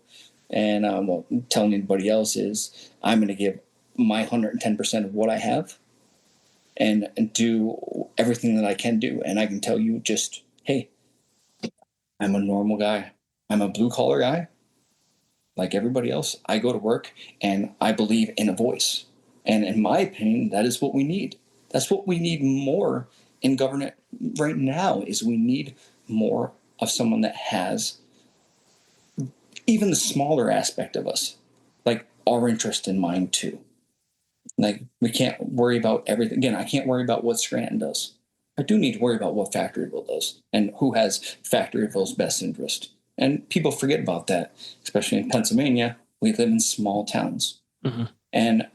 and well, telling anybody else, is I'm going to give my 110% of what I have and do everything that I can do. And I can tell you just, hey, I'm a normal guy. I'm a blue collar guy. Like everybody else, I go to work and I believe in a voice. And in my opinion, that is what we need. That's what we need more in government right now, is we need more of someone that has even the smaller aspect of us, like our interest in mind too. Like, we can't worry about everything. Again, I can't worry about what Scranton does. I do need to worry about what Factoryville does and who has Factoryville's best interest. And people forget about that, especially in Pennsylvania. We live in small towns. Mm-hmm. And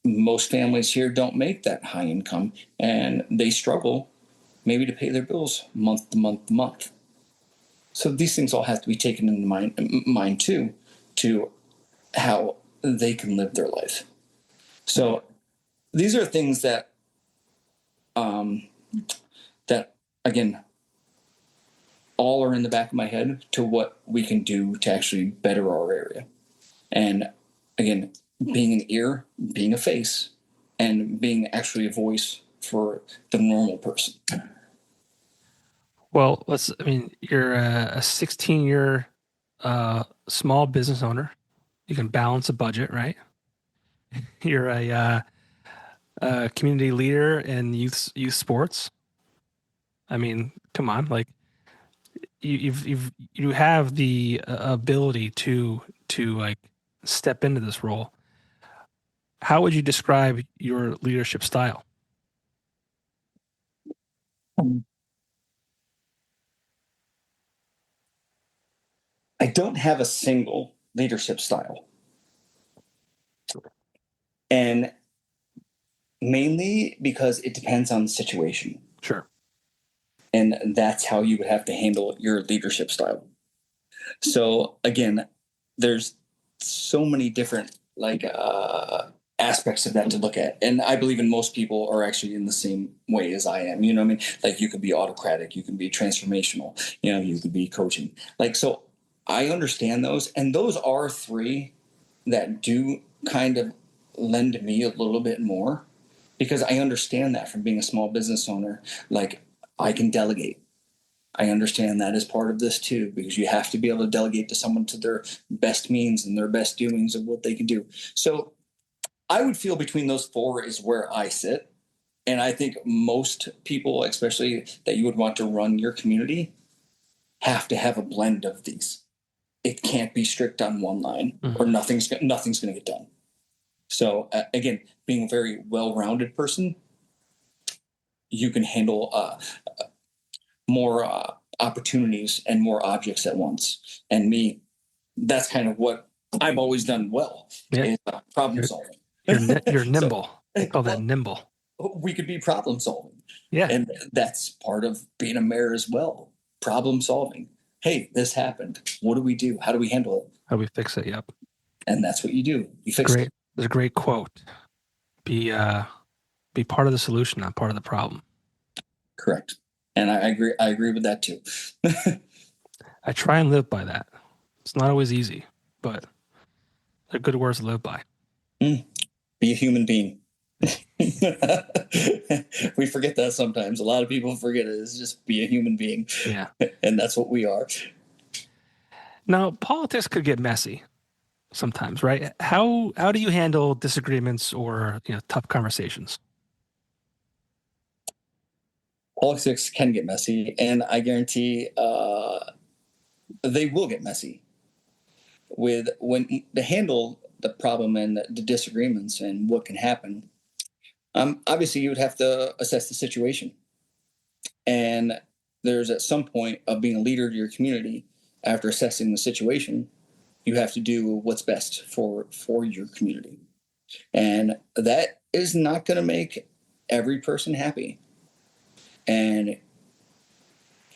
most families here don't make that high income, and they struggle maybe to pay their bills month to month to month. So these things all have to be taken into mind too, to how they can live their life. So these are things that, that again, all are in the back of my head to what we can do to actually better our area. And again, being an ear, being a face, and being actually a voice for the normal person. Well, you're a 16-year small business owner. You can balance a budget, right? You're a community leader in youth sports. I mean, come on, like you have the ability to like step into this role. How would you describe your leadership style? I don't have a single leadership style. And mainly because it depends on the situation. Sure. And that's how you would have to handle your leadership style. So again, there's so many different aspects of that to look at. And I believe in most people are actually in the same way as I am. You know what I mean? Like, you could be autocratic, you can be transformational, you know, you could be coaching. Like, so I understand those. And those are three that do kind of lend me a little bit more, because I understand that from being a small business owner. Like, I can delegate. I understand that as part of this too, because you have to be able to delegate to someone to their best means and their best doings of what they can do. So I would feel between those four is where I sit. And I think most people, especially that you would want to run your community, have to have a blend of these. It can't be strict on one line, or nothing's going to get done. So again, being a very well-rounded person, you can handle more opportunities and more objects at once. And me, that's kind of what I've always done well, is problem solving. You're nimble. So, I call that nimble. We could be problem solving. Yeah. And that's part of being a mayor as well. Problem solving. Hey, this happened. What do we do? How do we handle it? How do we fix it? Yep. And that's what you do. You fix it. There's a great quote. Be part of the solution, not part of the problem. Correct. And I agree with that too. I try and live by that. It's not always easy, but they're good words to live by. Be a human being. We forget that sometimes. A lot of people forget it. It's just be a human being. Yeah. And that's what we are. Now, politics could get messy sometimes, right? How do you handle disagreements or tough conversations? Politics can get messy, and I guarantee they will get messy. When to handle the problem and the disagreements and what can happen, obviously you would have to assess the situation. And there's at some point of being a leader to your community, after assessing the situation, you have to do what's best for your community. And that is not going to make every person happy. And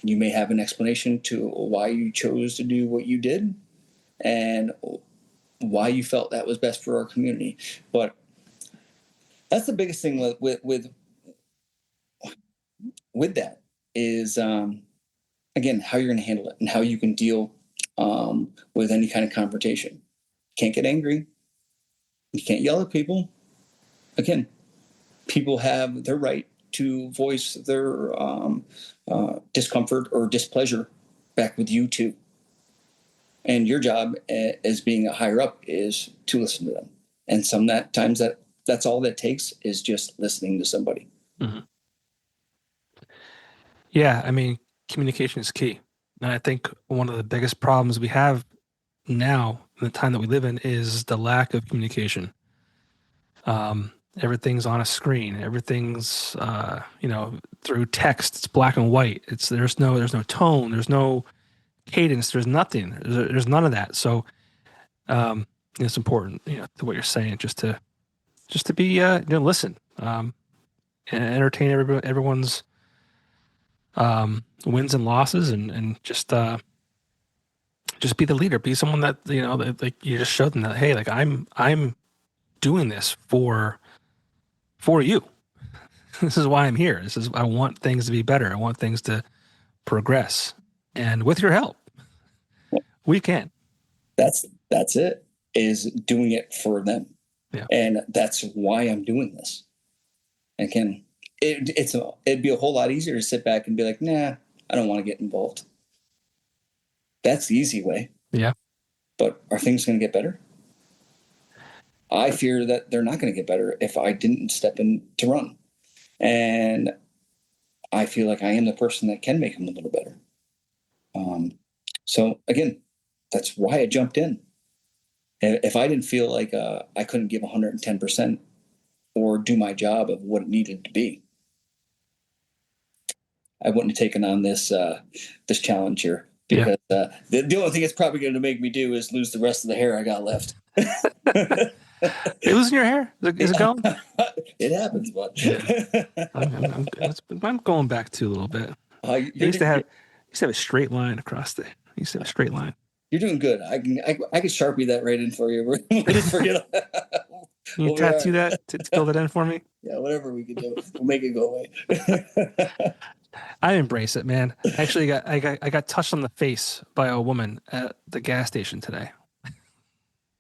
you may have an explanation to why you chose to do what you did and why you felt that was best for our community. But that's the biggest thing with that is, again, how you're going to handle it and how you can deal with any kind of confrontation. You can't get angry. You can't yell at people. Again, people have their right to voice their discomfort or displeasure back with you too. And your job as being a higher up is to listen to them. And sometimes that's all that takes is just listening to somebody. Mm-hmm. Yeah, I mean, communication is key. And I think one of the biggest problems we have now in the time that we live in is the lack of communication. Everything's on a screen. Everything's, through text. It's black and white. There's no tone. There's no cadence. There's nothing. There's none of that. So, it's important, to what you're saying, just to be, listen, and entertain everyone's wins and losses, and just be the leader. Be someone that like you just showed them that, hey, like I'm doing this for you. This is why I'm here. I want things to be better. I want things to progress, and with your help, we can. That's it. Is doing it for them, and that's why I'm doing this. Again, it'd be a whole lot easier to sit back and be like, nah, I don't want to get involved. That's the easy way. Yeah. But are things going to get better? I fear that they're not going to get better if I didn't step in to run. And I feel like I am the person that can make them a little better. So again, that's why I jumped in. If I didn't feel like I couldn't give 110% or do my job of what it needed to be, I wouldn't have taken on this challenge here. Because the only thing it's probably going to make me do is lose the rest of the hair I got left. You're losing your hair? Is it gone? It happens, but I'm going back to a little bit. I used to have a straight line across there. I used to have a straight line. You're doing good. I can Sharpie that right in for you. We'll just forget. Can you tattoo that to fill that in for me? Yeah, whatever we can do, we'll make it go away. I embrace it, man. Actually, I got touched on the face by a woman at the gas station today.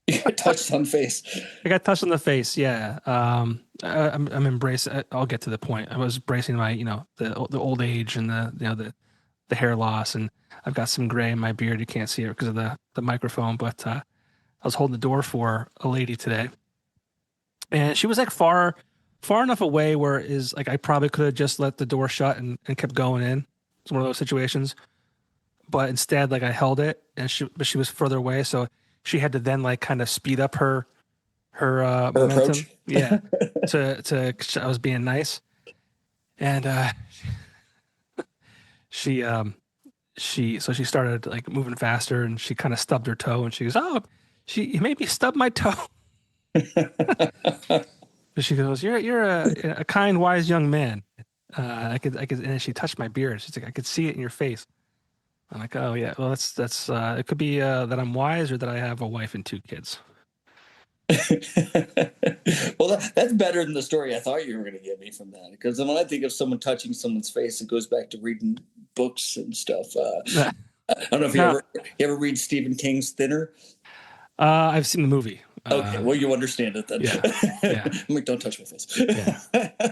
You got touched on the face. I got touched on the face. Yeah. I'm embracing. I'll get to the point. I was bracing my, the old age and the hair loss, and I've got some gray in my beard. You can't see it because of the microphone, but I was holding the door for a lady today, and she was like far far enough away where it is like I probably could have just let the door shut and kept going in. It's one of those situations. But instead, like I held it, and she was further away, so she had to then like kind of speed up her Her momentum. approach. Yeah, to I was being nice, and she she started like moving faster, and she kind of stubbed her toe, and she goes, "Oh, she made me stub my toe." She goes, "You're a kind, wise young man." I could, and she touched my beard. She's like, "I could see it in your face." I'm like, "Oh yeah, well that's it could be that I'm wise or that I have a wife and two kids." Well, that's better than the story I thought you were going to give me from that. Because when I think of someone touching someone's face, it goes back to reading books and stuff. I don't know if No, you ever read Stephen King's Thinner. I've seen the movie. Okay, well you understand it then. Yeah, yeah, I'm like, don't touch my face. yeah,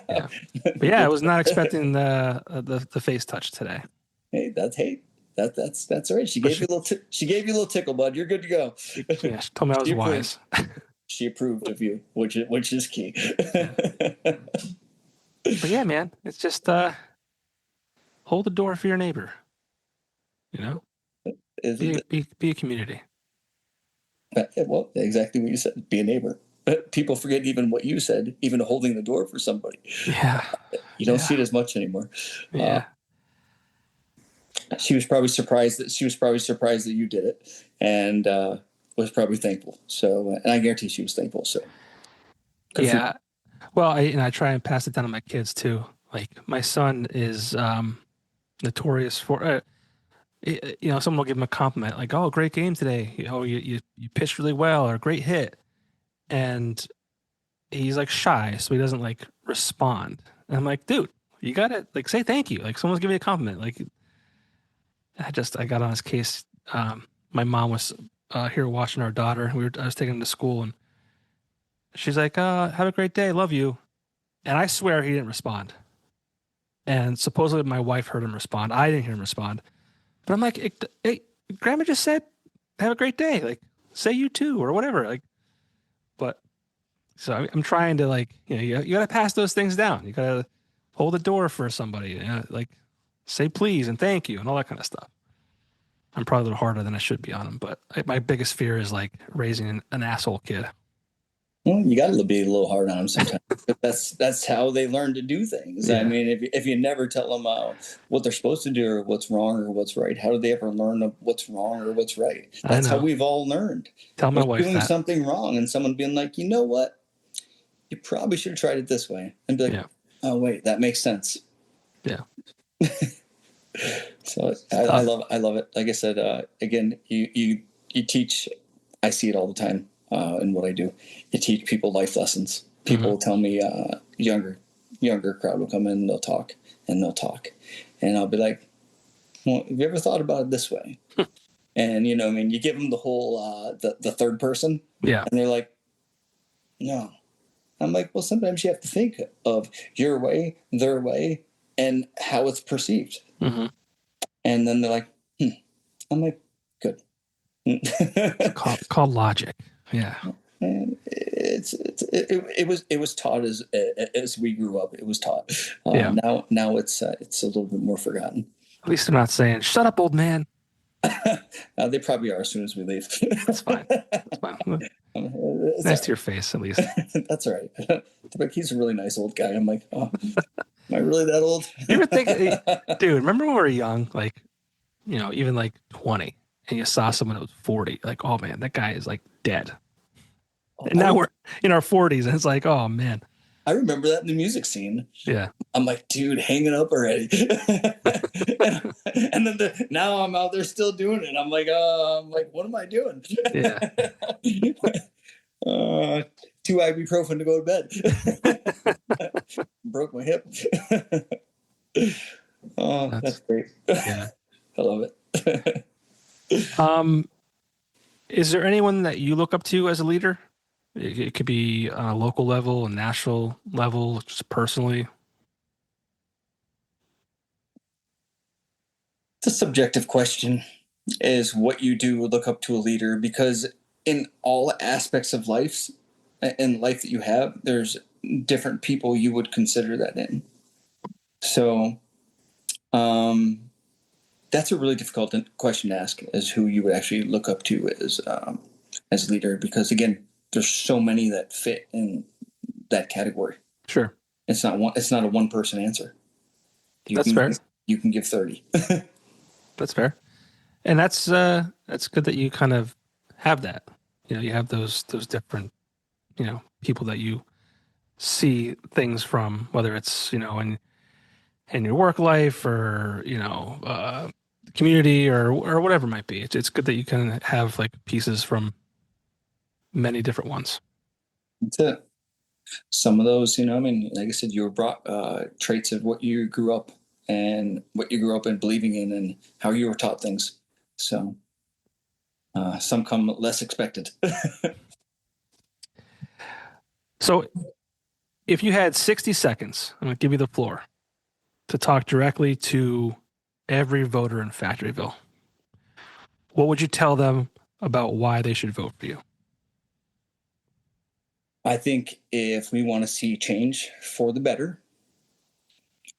yeah. But yeah, I was not expecting the face touch today. That's all right. She gave you a little. She gave you a little tickle, bud. You're good to go. Yeah, she told me I was wise. She approved of you, which is key. Yeah. But yeah, man, it's just hold the door for your neighbor. You know, be a community. Well, exactly what you said. Be a neighbor. But people forget even what you said, even holding the door for somebody. Yeah, You don't see it as much anymore. Yeah. She was probably surprised that you did it, and was probably thankful. So, and I guarantee she was thankful. So, yeah. Well, I try and pass it down to my kids too. Like my son is notorious for someone will give him a compliment like, "Oh, great game today. You pitched really well, or great hit," and he's like shy, so he doesn't like respond. And I'm like, dude, you gotta like say thank you. Like someone's giving you a compliment. Like I got on his case. My mom was here watching our daughter. I was taking him to school, and she's like, "Have a great day, love you." And I swear he didn't respond. And supposedly my wife heard him respond. I didn't hear him respond. But I'm like, hey, Grandma just said, "Have a great day." Like, say you too, or whatever. Like, but so I'm trying to like, you got to pass those things down. You got to hold the door for somebody. Like, say please and thank you and all that kind of stuff. I'm probably a little harder than I should be on them, but my biggest fear is like raising an asshole kid. Well, you got to be a little hard on them sometimes. That's how they learn to do things. Yeah. I mean, if you never tell them what they're supposed to do or what's wrong or what's right, how do they ever learn what's wrong or what's right? That's how we've all learned. Tell my wife doing something wrong and someone being like, you know what, you probably should have tried it this way, and be like, oh wait, that makes sense. Yeah. So I love it. Like I said, again, you teach. I see it all the time. In what I do, you teach people life lessons. People will tell me, younger crowd will come in and they'll talk, and I'll be like, well, have you ever thought about it this way? And I mean, you give them the whole the third person, and they're like, no. I'm like, well, sometimes you have to think of your way, their way, and how it's perceived. And then they're like, I'm like, good. It's called logic. Yeah. And it was taught as we grew up. It was taught. Now it's a little bit more forgotten. At least they're not saying, "Shut up, old man." They probably are as soon as we leave. That's fine. That's fine. Nice to your face, at least. That's all right. But he's a really nice old guy. I'm like, oh, am I really that old? You ever think, dude? Remember when we were young, like, even like 20, and you saw someone who was 40, like, oh man, that guy is like dead. And now we're in our 40s, and it's like, oh man. I remember that in the music scene. Yeah. I'm like, dude, hang it up already. and then now I'm out there still doing it. I'm like, what am I doing? Yeah. 2 ibuprofen to go to bed. Broke my hip. Oh, that's great. Yeah. I love it. Is there anyone that you look up to as a leader? It could be on a local level, a national level, just personally. It's a subjective question, is what you do look up to a leader, because in all aspects of life that you have, there's different people you would consider that in. So that's a really difficult question to ask, as who you would actually look up to as leader, because again, there's so many that fit in that category. Sure. It's not a one person answer. That's fair. You can give 30. That's fair. And that's good that you kind of have that. You have those different, people that you see things from, whether it's, in your work life or, community or whatever it might be. It's good that you can have like pieces from many different ones. That's it. Some of those, like I said, you were brought traits of what you grew up and what you grew up in believing in and how you were taught things. So some come less expected. So if you had 60 seconds, I'm going to give you the floor to talk directly to every voter in Factoryville, what would you tell them about why they should vote for you? I think if we want to see change for the better,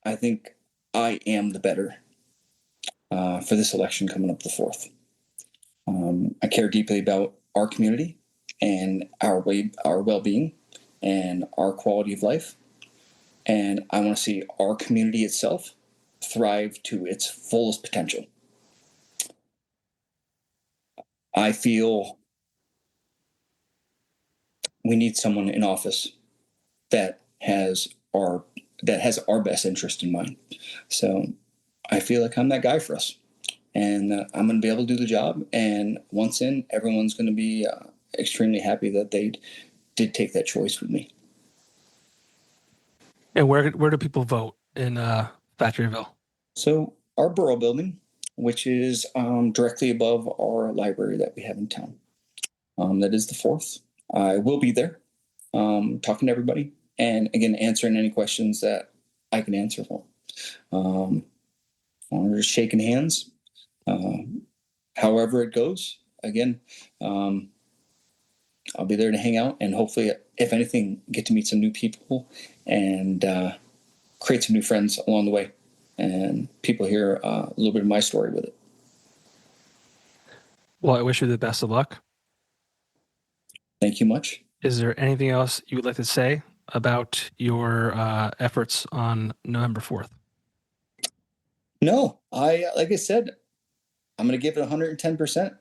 I think I am the better for this election coming up the 4th. I care deeply about our community and our well-being and our quality of life. And I want to see our community itself thrive to its fullest potential. I feel we need someone in office that has our best interest in mind. So I feel like I'm that guy for us, and I'm going to be able to do the job. And once in, everyone's going to be extremely happy that they did take that choice with me. And where do people vote in Factoryville? So our borough building, which is directly above our library that we have in town, that is the 4th. I will be there talking to everybody and, again, answering any questions that I can answer for. We're just shaking hands. However it goes, again, I'll be there to hang out and hopefully, if anything, get to meet some new people and create some new friends along the way. And people hear a little bit of my story with it. Well, I wish you the best of luck. Thank you much. Is there anything else you would like to say about your efforts on November 4th? No, like I said, I'm going to give it 110%.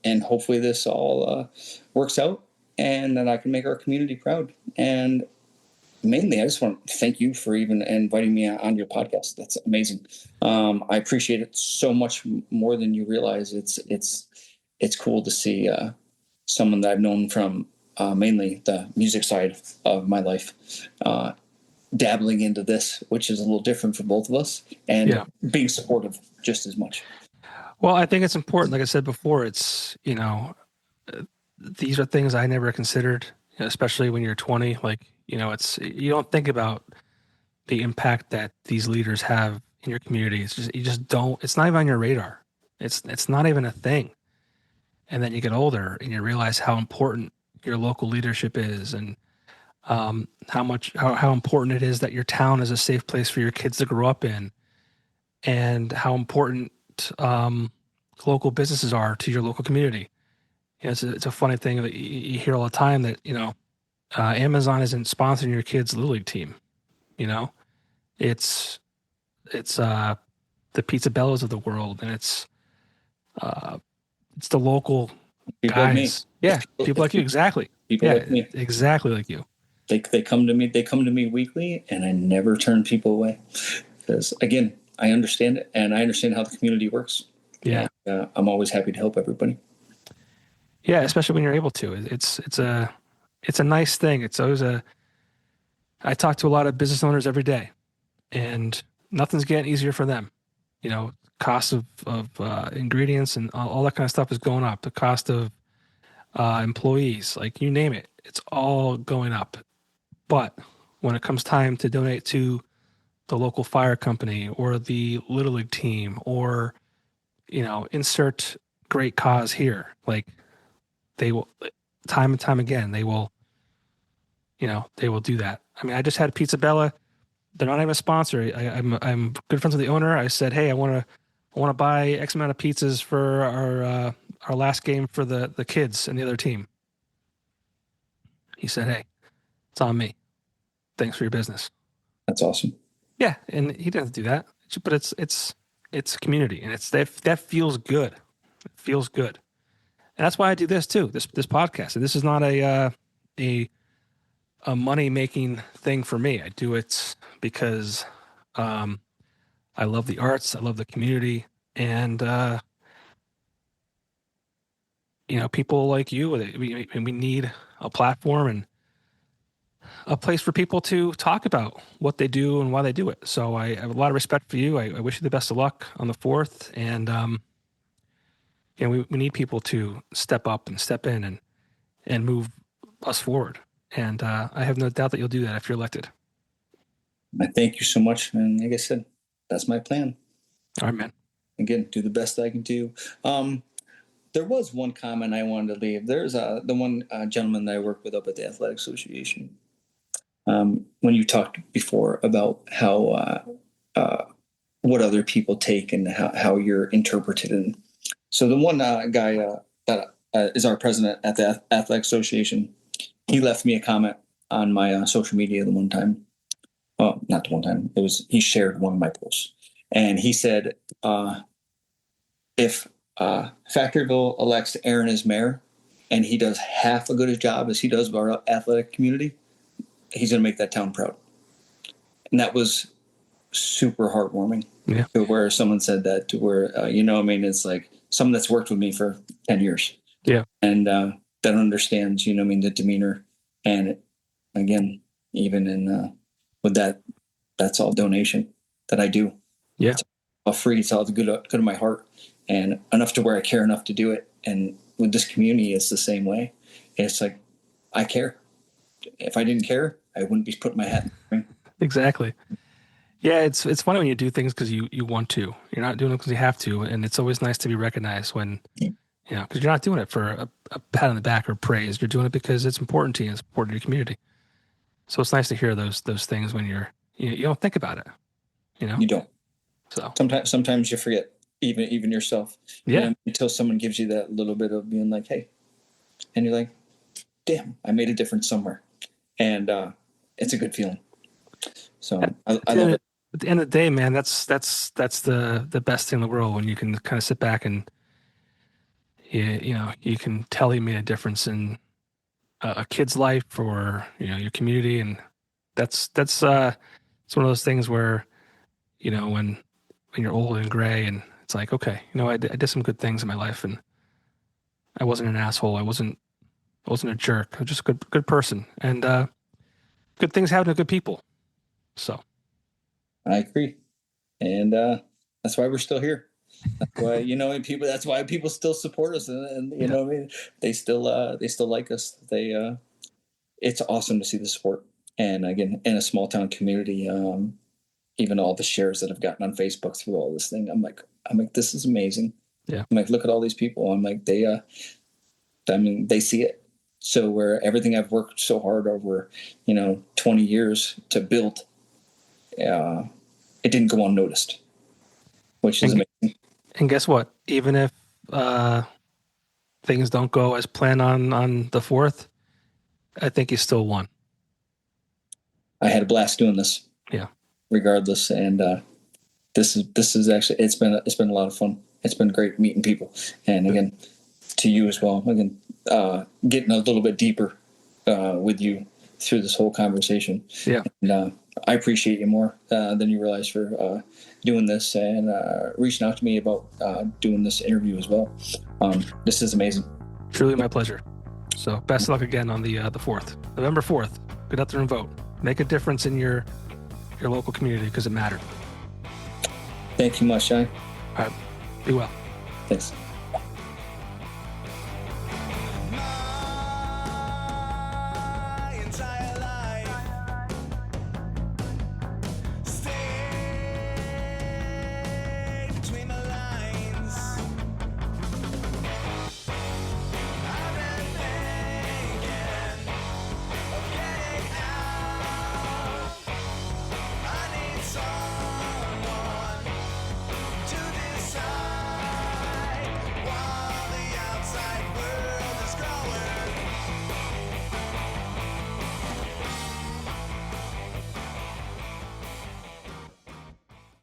And hopefully this all works out and that I can make our community proud. And mainly, I just want to thank you for even inviting me on your podcast. That's amazing. I appreciate it so much more than you realize. It's cool to see someone that I've known from mainly the music side of my life dabbling into this, which is a little different for both of us, and being supportive just as much. Well, I think it's important. Like I said before, it's, these are things I never considered, especially when you're 20. Like, it's, you don't think about the impact that these leaders have in your community. It's just, you just don't, it's not even on your radar. It's not even a thing. And then you get older and you realize how important your local leadership is, and how important it is that your town is a safe place for your kids to grow up in, and how important local businesses are to your local community. It's a funny thing that you hear all the time that, Amazon isn't sponsoring your kid's Little League team. It's the Pizza Bellas of the world, and it's the local people guys. Like me. Yeah, people like you. Exactly. People like me. Exactly like you. They come to me. They come to me weekly, and I never turn people away because, again, I understand it, and I understand how the community works. Yeah, and, I'm always happy to help everybody. Yeah, especially when you're able to. It's a nice thing. It's always I talk to a lot of business owners every day, and nothing's getting easier for them. Cost of ingredients and all that kind of stuff is going up. The cost of employees, like you name it, it's all going up. But when it comes time to donate to the local fire company or the Little League team, or insert great cause here, like they will, time and time again, they will they will do that. I mean, I just had Pizza Bella. They're not even a sponsor. I'm good friends with the owner. I said, hey, I want to buy X amount of pizzas for our last game for the kids and the other team. He said, hey, it's on me. Thanks for your business. That's awesome. Yeah, and he didn't do that, but it's community, and that feels good. It feels good, and that's why I do this too. This podcast. And this is not a money making thing for me. I do it because I love the arts. I love the community, and people like you. We need a platform and a place for people to talk about what they do and why they do it. So I have a lot of respect for you. I wish you the best of luck on the 4th. And, we need people to step up and step in and move us forward. And I have no doubt that you'll do that if you're elected. I thank you so much. And like I said, that's my plan. All right, man. Again, do the best I can do. There was one comment I wanted to leave. There's the one gentleman that I work with up at the Athletic Association. When you talked before about how what other people take and how you're interpreted. And so the one guy that is our president at the Athletic Association, he left me a comment on my social media the one time. Oh, not the one time. He shared one of my posts. And he said, if Factoryville elects Aaron as mayor and he does half a good a job as he does of our athletic community, he's going to make that town proud. And that was super heartwarming. Yeah. To where someone said that, to where, it's like someone that's worked with me for 10 years. Yeah. And that understands, the demeanor. And again, even in with that, that's all donation that I do. Yeah. It's all free. It's all good of my heart, and enough to where I care enough to do it. And with this community, it's the same way. It's like, I care. If I didn't care, I wouldn't be putting my hat in the ring. Exactly. Yeah, it's funny when you do things because you want to. You're not doing it because you have to, and it's always nice to be recognized when, because you're not doing it for a pat on the back or praise. You're doing it because it's important to you. It's important to your community. So it's nice to hear those things when you don't think about it. You don't. So sometimes you forget, even yourself. Yeah. Until someone gives you that little bit of being like, hey, and you're like, damn, I made a difference somewhere. And it's a good feeling. So I love it. At the end of the day, man, that's the best thing in the world, when you can kind of sit back and you can tell you made a difference in a kid's life or your community, and that's it's one of those things where when you're old and gray and it's like, okay, I did some good things in my life, and I wasn't an asshole. I wasn't a jerk. I was just a good person, and good things happen to good people. So I agree. And that's why we're still here. That's why, people, that's why people still support us. And what I mean? They still like us. It's awesome to see the support. And again, in a small town community, even all the shares that I've gotten on Facebook through all this thing, I'm like, this is amazing. Yeah. I'm like, look at all these people. I'm like, they see it. So where everything I've worked so hard over, 20 years to build, it didn't go unnoticed, which is amazing. And guess what? Even if things don't go as planned on the 4th, I think you still won. I had a blast doing this. Yeah. Regardless, and this is actually it's been a lot of fun. It's been great meeting people, and again, to you as well. Again, getting a little bit deeper with you through this whole conversation. Yeah. And I appreciate you more than you realize for doing this and reaching out to me about doing this interview as well. This is amazing. Truly my pleasure. So best of luck again on the 4th, November 4th. Get out there and vote. Make a difference in your local community, because it matters. Thank you much, Shai. All right. Be well. Thanks.